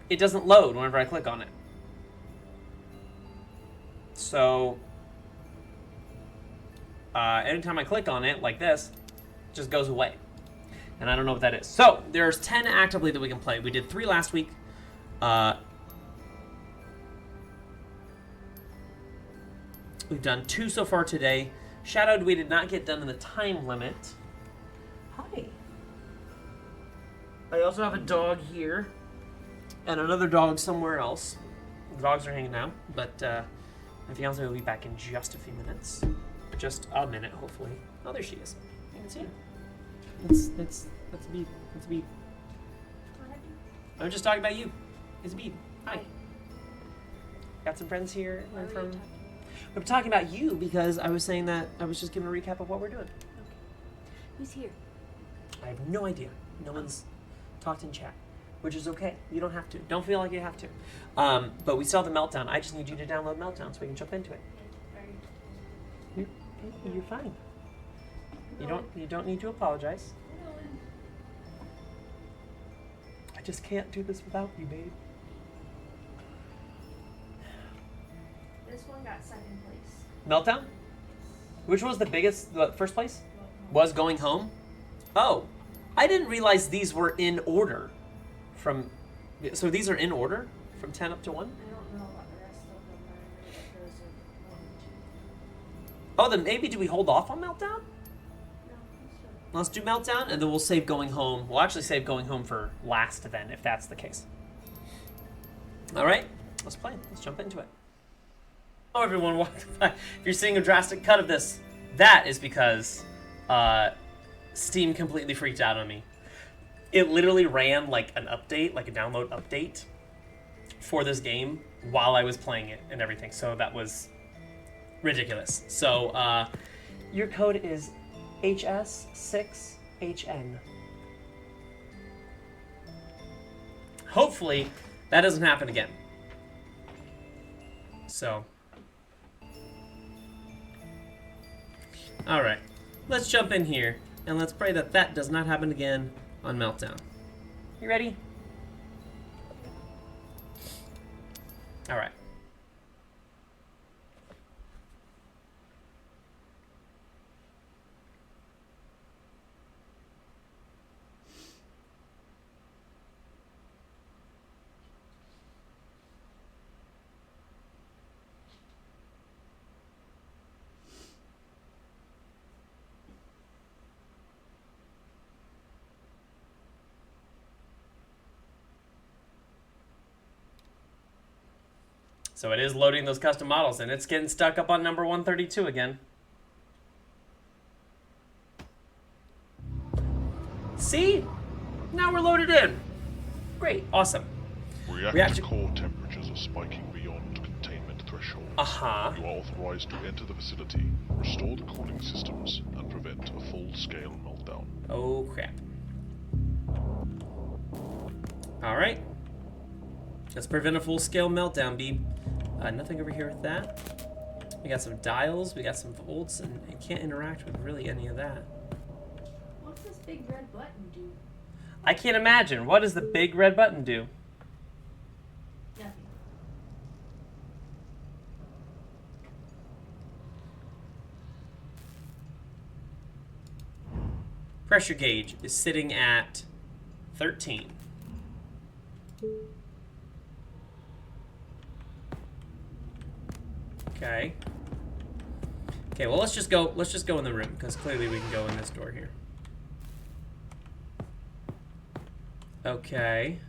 it doesn't load whenever I click on it. So anytime I click on it like this, it just goes away. And I don't know what that is. So there's 10 actively that we can play. We did 3 last week. We've done 2 so far today. Shadowed, we did not get done in the time limit. Hi. I also have a dog here. And another dog somewhere else. The dogs are hanging out. But my fiance will be back in just a few minutes. Just a minute, hopefully. Oh, there she is. You can see her. That's Beeb. That's Beeb. I'm just talking about you. It's Beeb. Hi. Got some friends here. I'm talking about you because I was saying that I was just giving a recap of what we're doing. Okay. Who's here? I have no idea. No one's talked in chat, which is okay. You don't have to. Don't feel like you have to. But we still have the Meltdown. I just need you to download Meltdown so we can jump into it. You're fine. You don't need to apologize. I just can't do this without you, babe. This one got second place. Meltdown? Which was the biggest, the first place? Was Going Home? Oh, I didn't realize these were in order. So these are in order? From 10 up to 1? I don't know about the rest of them. I know those are 1 and 2. Oh, then maybe do we hold off on Meltdown? No, Let's do Meltdown, and then we'll save Going Home. We'll actually save Going Home for last then, if that's the case. All right, let's play. Let's jump into it. Hello, everyone. Welcome back. If you're seeing a drastic cut of this, that is because Steam completely freaked out on me. It literally ran like an update, like a download update for this game while I was playing it and everything. So that was ridiculous. So your code is HS6HN. Hopefully that doesn't happen again. So, all right, let's jump in here and let's pray that that does not happen again on Meltdown. You ready? All right. So it is loading those custom models, and it's getting stuck up on number 132 again. See? Now we're loaded in. Great. Awesome. Reactor core temperatures are spiking beyond containment thresholds. Uh-huh. You are authorized to enter the facility, restore the cooling systems, and prevent a full-scale meltdown. Oh, crap. Alright. Let's prevent a full-scale meltdown, Beeb. Nothing over here with that. We got some dials, we got some volts, and I can't interact with really any of that. What's this big red button do? I can't imagine. What does the big red button do? Nothing. Pressure gauge is sitting at 13. Okay. Okay, well let's just go in the room, because clearly we can go in this door here. Okay.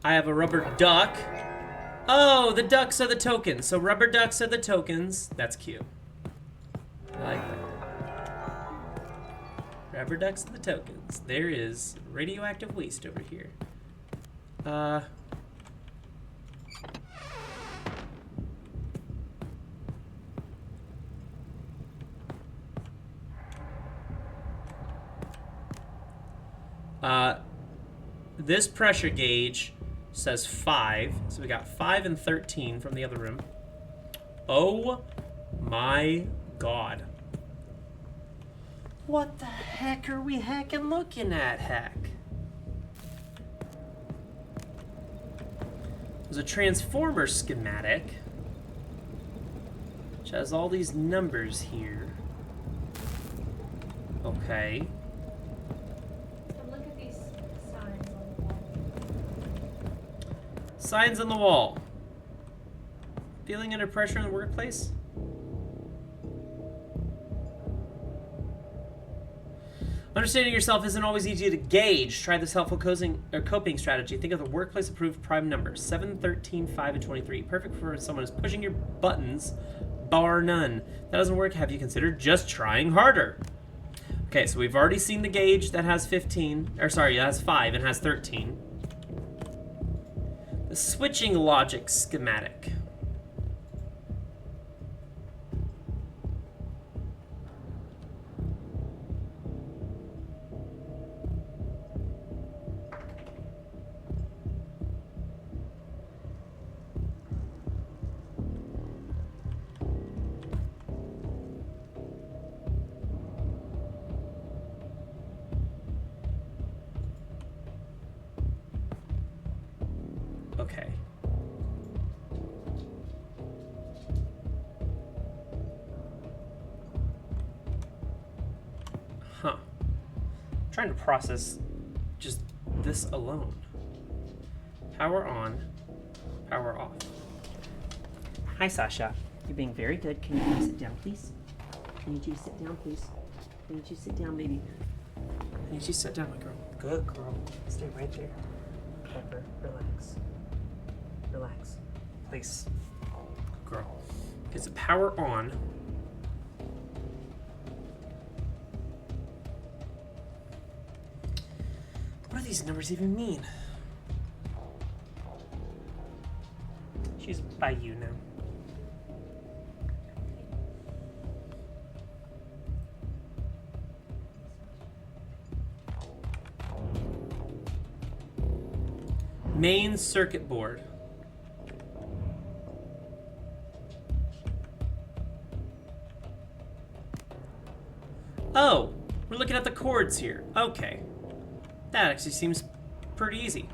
I have a rubber duck. Oh, the ducks are the tokens. So rubber ducks are the tokens. That's cute. I like that. Rubber ducks are the tokens. There is radioactive waste over here. This pressure gauge says 5, so we got 5 and 13 from the other room. Oh my god. What the heck are we heckin' looking at, heck? There's a transformer schematic, which has all these numbers here. Okay. Signs on the wall. Feeling under pressure in the workplace? Understanding yourself isn't always easy to gauge. Try this helpful coping strategy. Think of the workplace approved prime numbers 7, 13, 5, and 23. Perfect for someone who's pushing your buttons, bar none. If that doesn't work, have you considered just trying harder? Okay, so we've already seen the gauge that has 15, or sorry, that has 5 and has 13. The switching logic schematic. Okay. Huh. I'm trying to process just this alone. Power on, power off. Hi, Sasha. You're being very good. Can you please sit down, please? I need you to sit down, please. I need you to sit down, baby. I need you to sit down, my girl. Good girl. Stay right there. Pepper, relax. Relax. Please. Girl. Is the power on? What do these numbers even mean? She's by you now. Main circuit board. Oh, we're looking at the chords here. Okay. That actually seems pretty easy.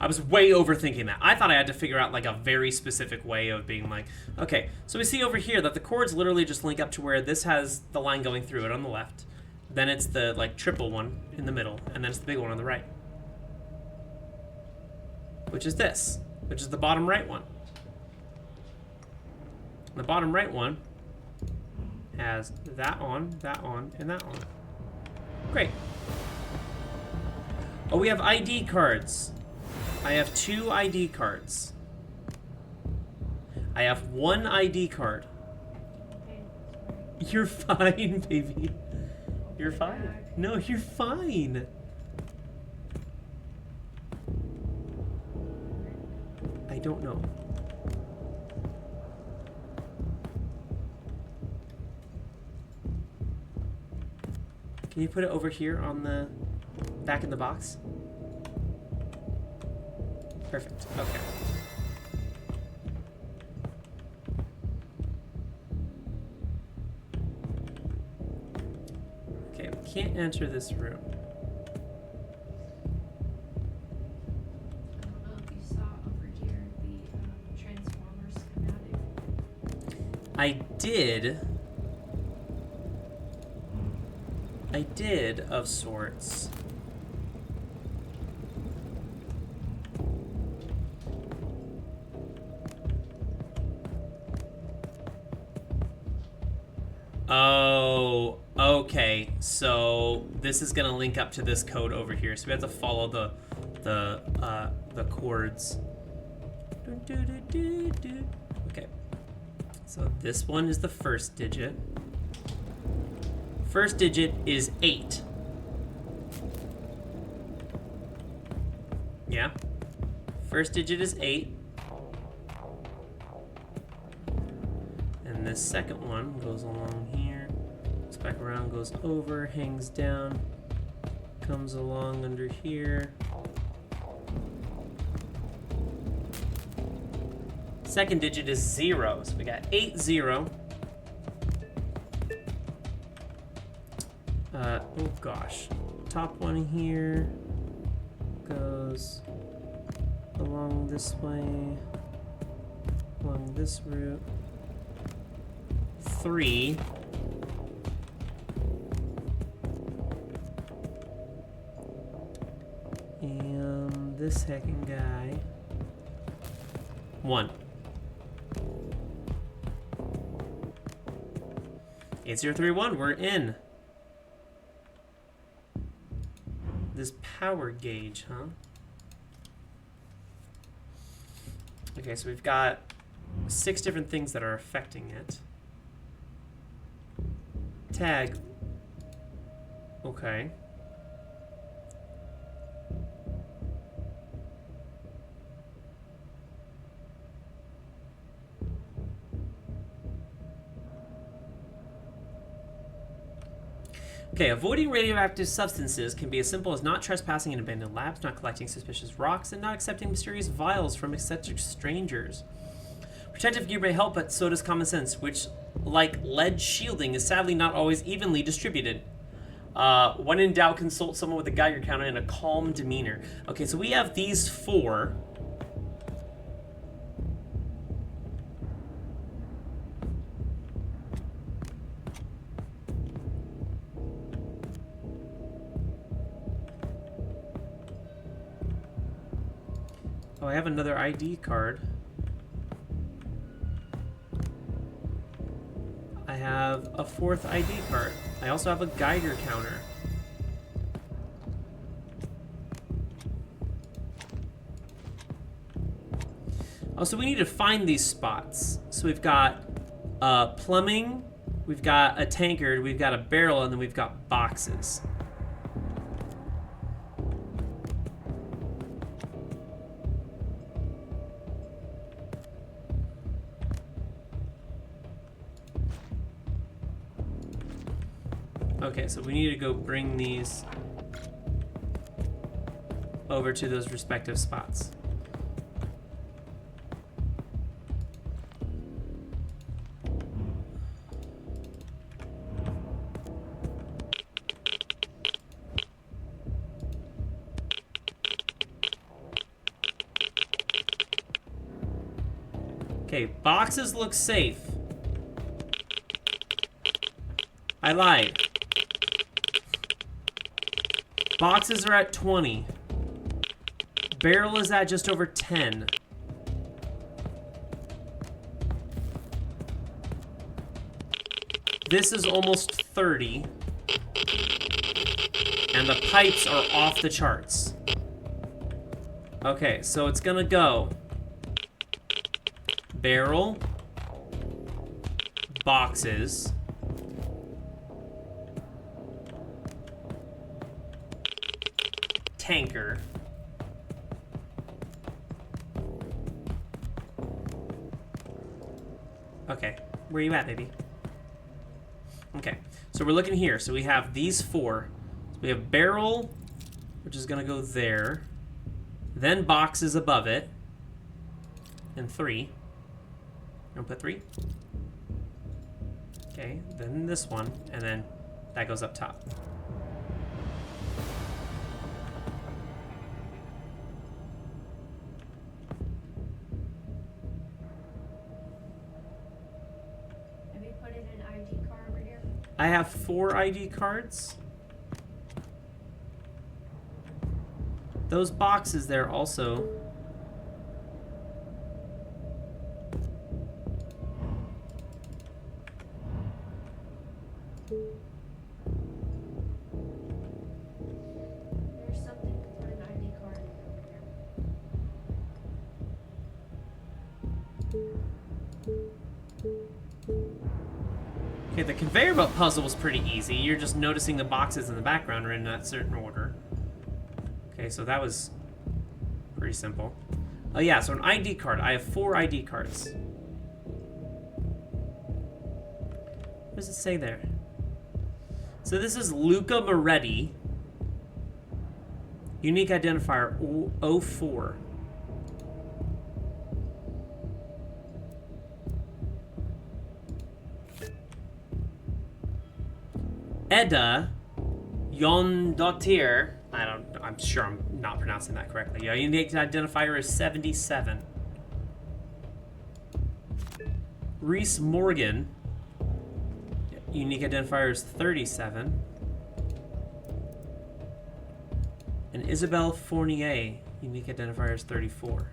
I was way overthinking that. I thought I had to figure out like a very specific way of being like, okay, so we see over here that the chords literally just link up to where this has the line going through it on the left. Then it's the like triple one in the middle, and then it's the big one on the right. Which is this, which is the bottom right one. The bottom right one has that on, and that on. Great. Oh, we have ID cards. I have 2 ID cards. I have 1 ID card. Okay, sorry. You're fine, baby. You're fine. Back. No, you're fine. I don't know. Can you put it over here on the back in the box? Perfect. Okay. Okay, we can't enter this room. I don't know if you saw over here the Transformer schematic. I did of sorts. Oh, okay. So this is gonna link up to this code over here. So we have to follow the chords. Okay. So this one is the first digit. First digit is 8. Yeah. First digit is 8. And this second one goes along here, goes back around, goes over, hangs down, comes along under here. Second digit is 0. So we got 8, 0. Oh gosh. Top one here goes along this way, along this route. 3. And this second guy. 1. 8031, we're in. This power gauge, huh? Okay, so we've got 6 different things that are affecting it. Tag. Okay. Okay, avoiding radioactive substances can be as simple as not trespassing in abandoned labs, not collecting suspicious rocks, and not accepting mysterious vials from eccentric strangers. Protective gear may help, but so does common sense, which, like lead shielding, is sadly not always evenly distributed. When in doubt, consult someone with a Geiger counter and a calm demeanor. Okay, so we have these 4. Oh, I have another ID card. I have a 4th ID card. I also have a Geiger counter. Oh, so we need to find these spots. So we've got plumbing, we've got a tankard, we've got a barrel, and then we've got boxes. Okay, so we need to go bring these over to those respective spots. Okay, boxes look safe. I lied. Boxes are at 20. Barrel is at just over 10. This is almost 30. And the pipes are off the charts. Okay, so it's gonna go barrel, boxes, tanker, okay, where are you at, baby? Okay, so we're looking here. So we have these four. So we have barrel, which is gonna go there, then boxes above it, and 3. I'm gonna put 3. Okay, then this one, and then that goes up top. Have you put in an ID card over here? I have 4 ID cards. Those boxes there also. There's something to put an ID card in over here. Okay, the conveyor belt puzzle was pretty easy. You're just noticing the boxes in the background are in that certain order. Okay, so that was pretty simple. Oh yeah, so an ID card. I have 4 ID cards. What does it say there? So this is Luca Moretti. Unique identifier 04. Edda Yondottir. I'm sure I'm not pronouncing that correctly. Your unique identifier is 77. Reese Morgan. Unique identifier is 37. And Isabelle Fournier. Unique identifier is 34.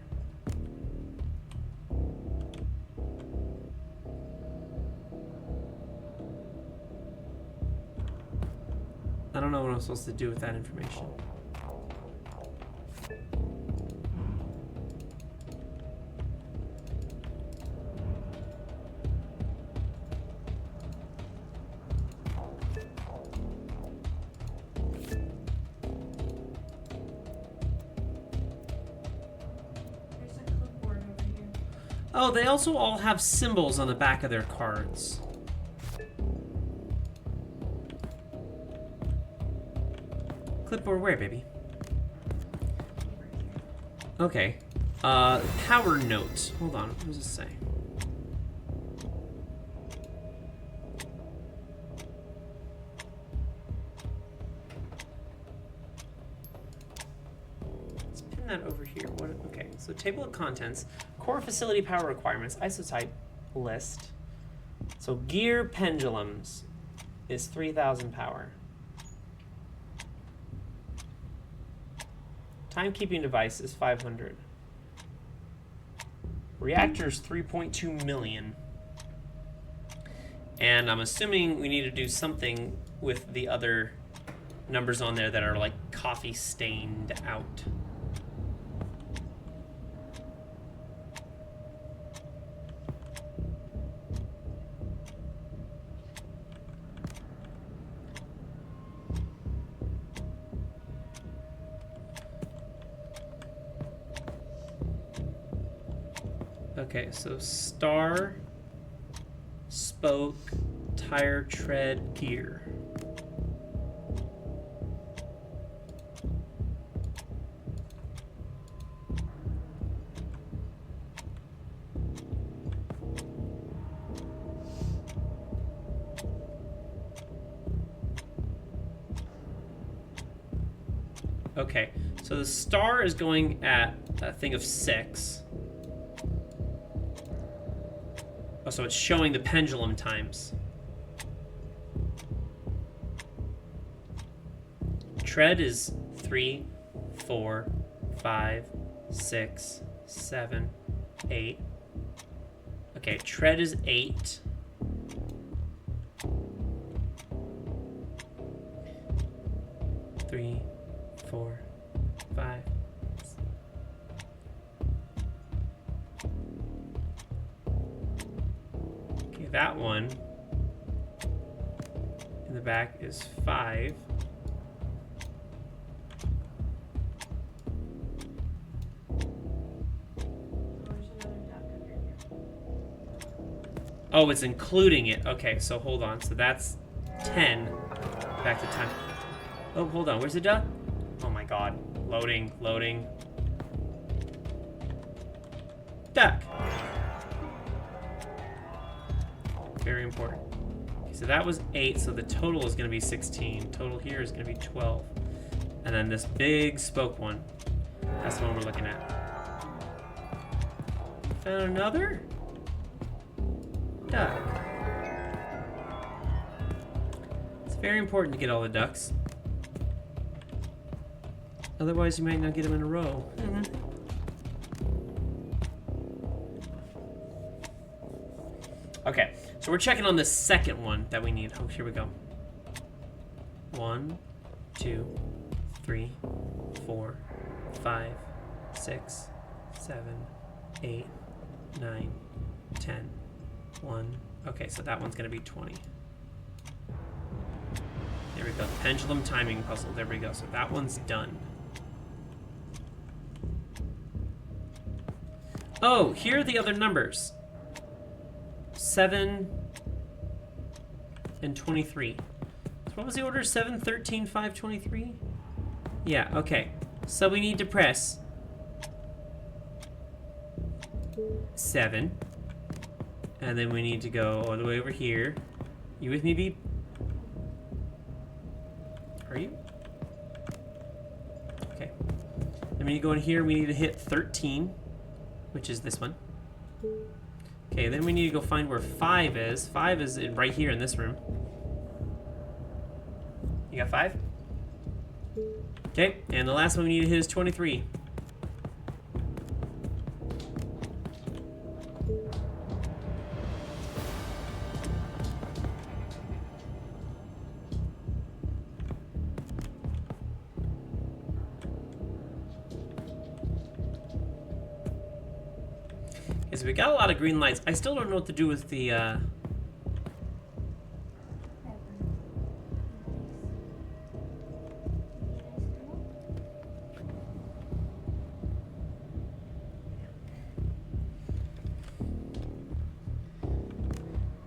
I don't know what I'm supposed to do with that information. There's a clipboard over here. Oh, they also all have symbols on the back of their cards. Clipboard where, baby? Okay. Power note. Hold on. What does it say? Let's pin that over here. What? Okay. So table of contents, core facility power requirements, isotype list. So gear pendulums is 3,000 power. Timekeeping device is 500. Reactors 3.2 million. And I'm assuming we need to do something with the other numbers on there that are like coffee stained out. Okay, so star, spoke, tire, tread, gear. Okay, so the star is going at a thing of 6. Oh, so it's showing the pendulum times. Tread is 3, 4, 5, 6, 7, 8. Okay, tread is 8. Three, 4, 5. like that one in the back is 5. Oh, it's including it. Okay, so hold on. So that's 10. Back to 10. Oh, hold on. Where's the duck? Oh my god. Loading, loading. Duck. Very important. Okay, so that was 8, so the total is going to be 16. Total here is going to be 12. And then this big spoke one. That's the one we're looking at. Found another? Duck. It's very important to get all the ducks. Otherwise, you might not get them in a row. Okay, so we're checking on the second one that we need. Oh, here we go. 1, 2, 3, 4, 5, 6, 7, 8, 9, 10. 1. Okay, so that one's going to be 20. There we go. The pendulum timing puzzle. There we go. So that one's done. Oh, here are the other numbers. 7 and 23. So what was the order? 7, 13, 5, 23? Yeah, okay. So we need to press 7. And then we need to go all the way over here. You with me, Beeb? Are you? Okay. Then we need to go in here. We need to hit 13, which is this one. Okay, then we need to go find where 5 is. 5 is right here in this room. You got 5? Okay, and the last one we need to hit is 23. So we got a lot of green lights. I still don't know what to do with the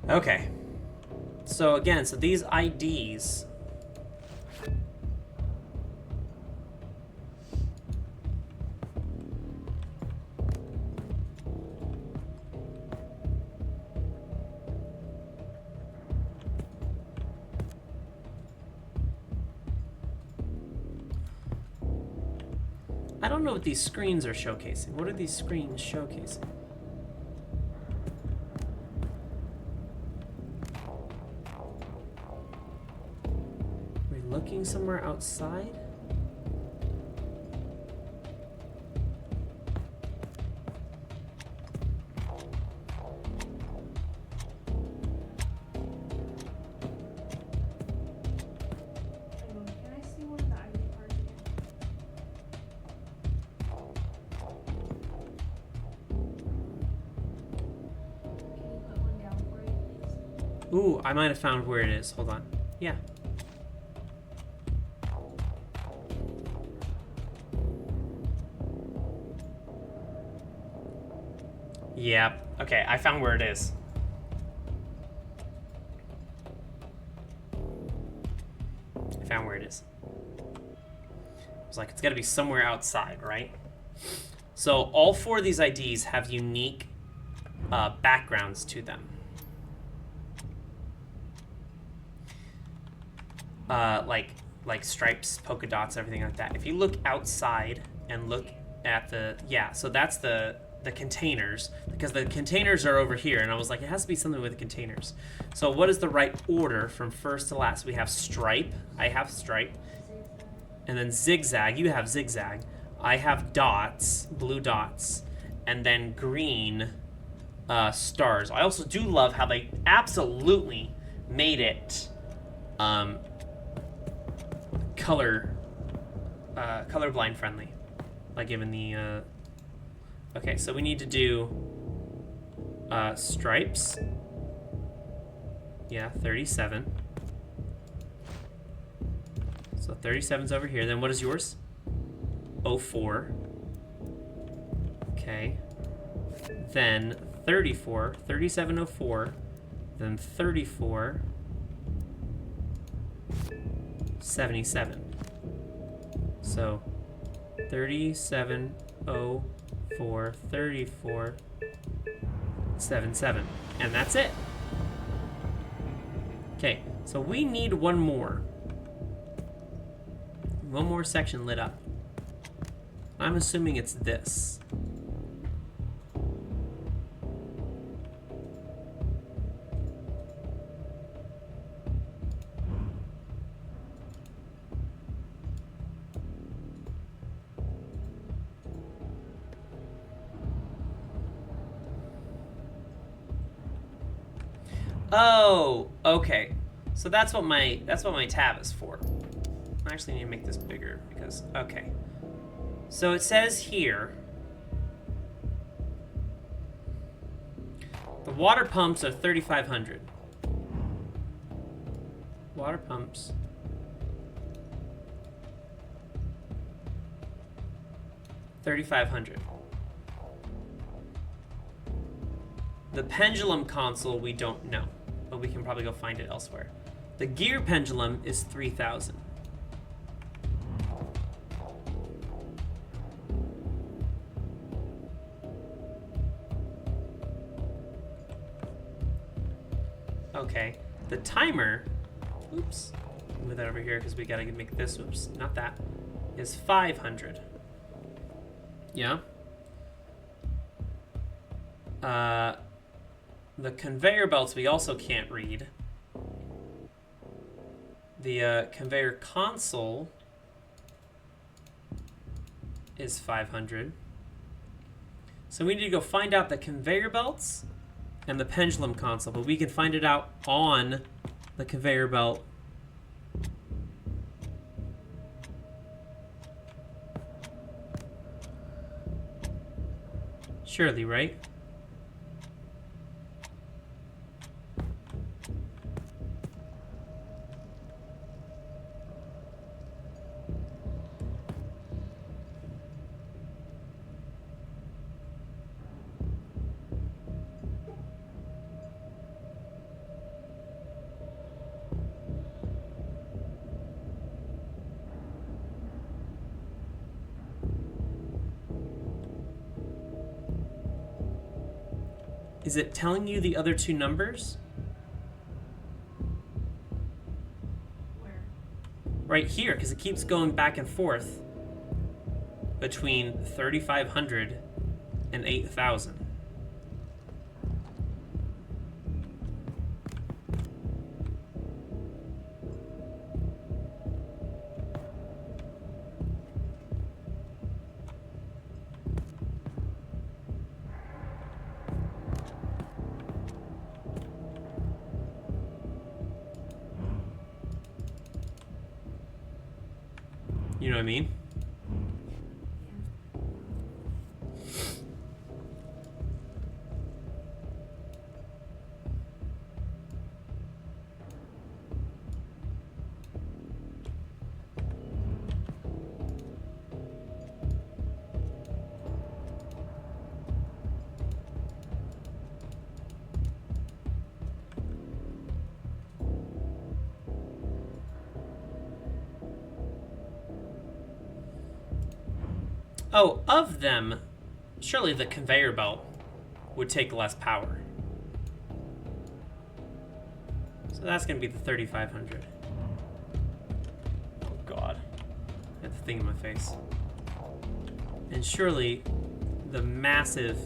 Okay. So again, so these IDs I don't know what these screens are showcasing. What are these screens showcasing? Are we looking somewhere outside? Ooh, I might have found where it is. Hold on. Yeah. Yeah. Okay, I found where it is. I found where it is. I was like, it's got to be somewhere outside, right? So all 4 of these IDs have unique backgrounds to them. Like stripes, polka dots, everything like that. If you look outside and look at the, yeah, so that's the containers, because the containers are over here, and I was like, it has to be something with the containers. So what is the right order from first to last? We have stripe, I have stripe, and then zigzag, you have zigzag, I have dots, blue dots, and then green stars. I also do love how they absolutely made it colorblind friendly, like given the okay, so we need to do stripes, Yeah, 37. So 37's over here. Then what is yours? 04. Okay. Then 34. 3704. Then 34. 77. So 3704, 34, 77. And that's it. Okay, so we need one more. One more section lit up. I'm assuming it's this. Oh, okay. So that's what my tab is for. I actually need to make this bigger because okay. So it says here the water pumps are 3,500. Water pumps. $3,500. The pendulum console we don't know, but we can probably go find it elsewhere. The gear pendulum is 3,000. Okay, the timer, oops, move that over here because we gotta make this, oops, not that, is 500. Yeah. The conveyor belts we also can't read. The conveyor console is 500. So we need to go find out the conveyor belts and the pendulum console, but we can find it out on the conveyor belt. Surely, right? Is it telling you the other two numbers? Where? Right here, because it keeps going back and forth between 3,500 and 8,000. You know what I mean? Oh, of them, surely the conveyor belt would take less power. So that's going to be the 3,500. Oh, God. I had the thing in my face. And surely the massive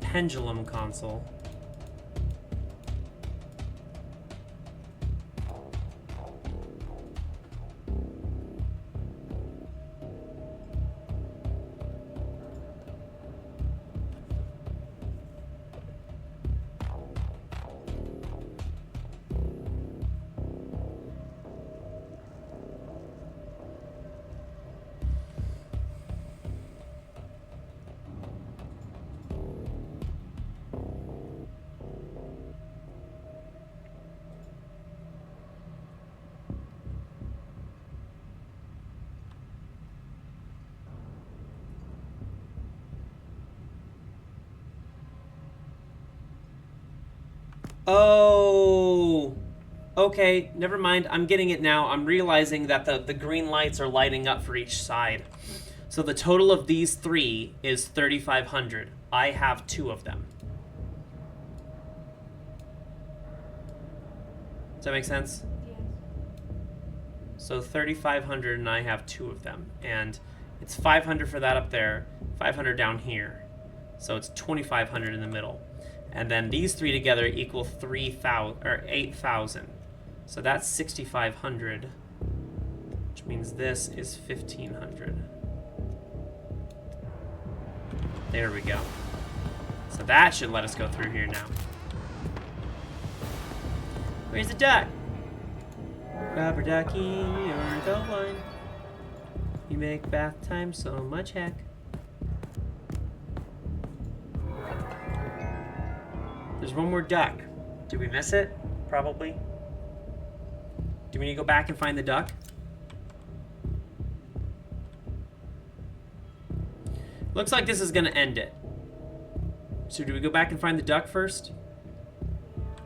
pendulum console. Oh, okay, never mind. I'm getting it now. I'm realizing that the green lights are lighting up for each side. So the total of these 3 is 3,500. I have 2 of them. Does that make sense? Yes. So 3,500 and I have 2 of them. And it's 500 for that up there, 500 down here. So it's 2,500 in the middle. And then these 3 together equal 3,000 or 8,000. So that's 6,500, which means this is 1,500. There we go. So that should let us go through here now. Where's the duck? Rubber ducky, you're the one. You make bath time so much heck. There's one more duck. Did we miss it? Probably. Do we need to go back and find the duck? Looks like this is going to end it. So do we go back and find the duck first?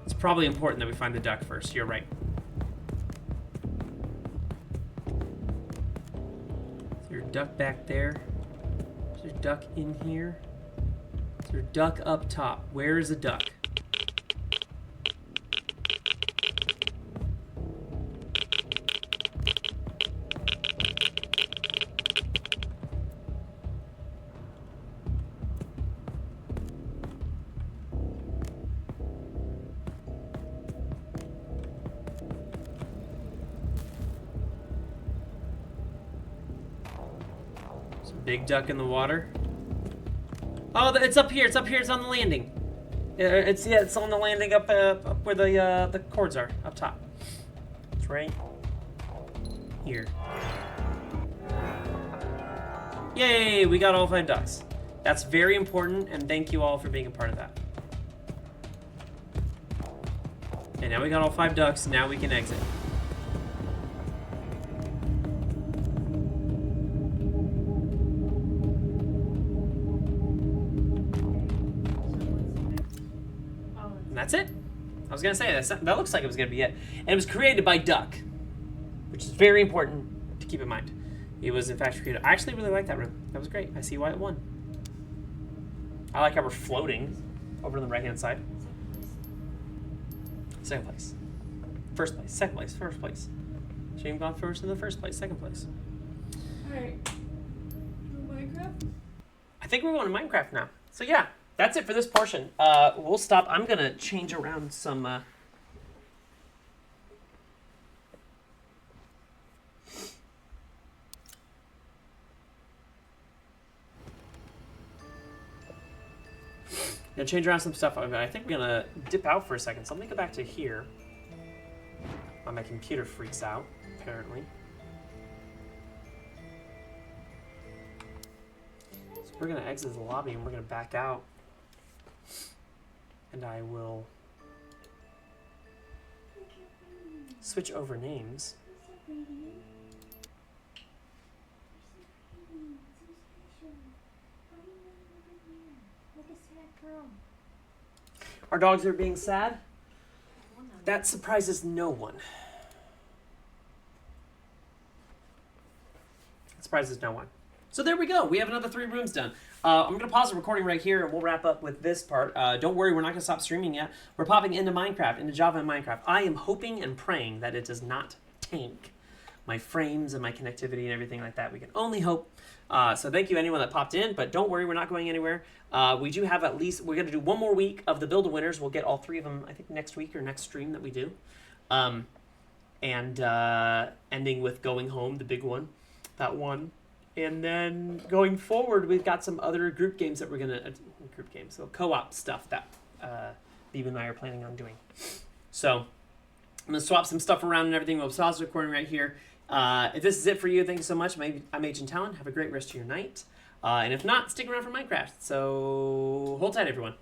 It's probably important that we find the duck first. You're right. Is there a duck back there? Is there a duck in here? Is there a duck up top? Where is the duck? Big duck in the water. Oh, it's up here. It's up here. It's on the landing. It's on the landing up where the cords are up top. It's right here. Yay! We got all 5 ducks. That's very important, and thank you all for being a part of that. Okay, now we got all 5 ducks. Now we can exit. That's it. I was gonna say that looks like it was gonna be it, and it was created by Duck, which is very important to keep in mind. It was in fact created. I actually really like that room. That was great. I see why it won. I like how we're floating over on the right hand side. Second place, first place, second place, first place. Shouldn't have gone first in the first place. Second place. All right. Minecraft. I think we're going to Minecraft now. So yeah. That's it for this portion. We'll stop. I'm going to change around some... Gonna change around some stuff. I think we're gonna dip out for a second. So let me go back to here. While my computer freaks out, apparently. So we're gonna exit the lobby and we're gonna back out. And I will switch over names. Our dogs are being sad. That surprises no one. It surprises no one. So there we go. We have another 3 rooms done. I'm going to pause the recording right here, and we'll wrap up with this part. Don't worry, we're not going to stop streaming yet. We're popping into Minecraft, into Java and Minecraft. I am hoping and praying that it does not tank my frames and my connectivity and everything like that. We can only hope. So thank you anyone that popped in, but don't worry, we're not going anywhere. We do have at least, we're going to do 1 more week of the Build-A Winners. We'll get all 3 of them, I think, next week or next stream that we do. And ending with Going Home, the big one, that one. And then going forward, we've got some other group games that we're going to, so co-op stuff that Beeb and I are planning on doing. So I'm going to swap some stuff around and everything. We'll pause the recording right here. If this is it for you, thank you so much. I'm Agent Talyn. Have a great rest of your night. And if not, stick around for Minecraft. So hold tight, everyone.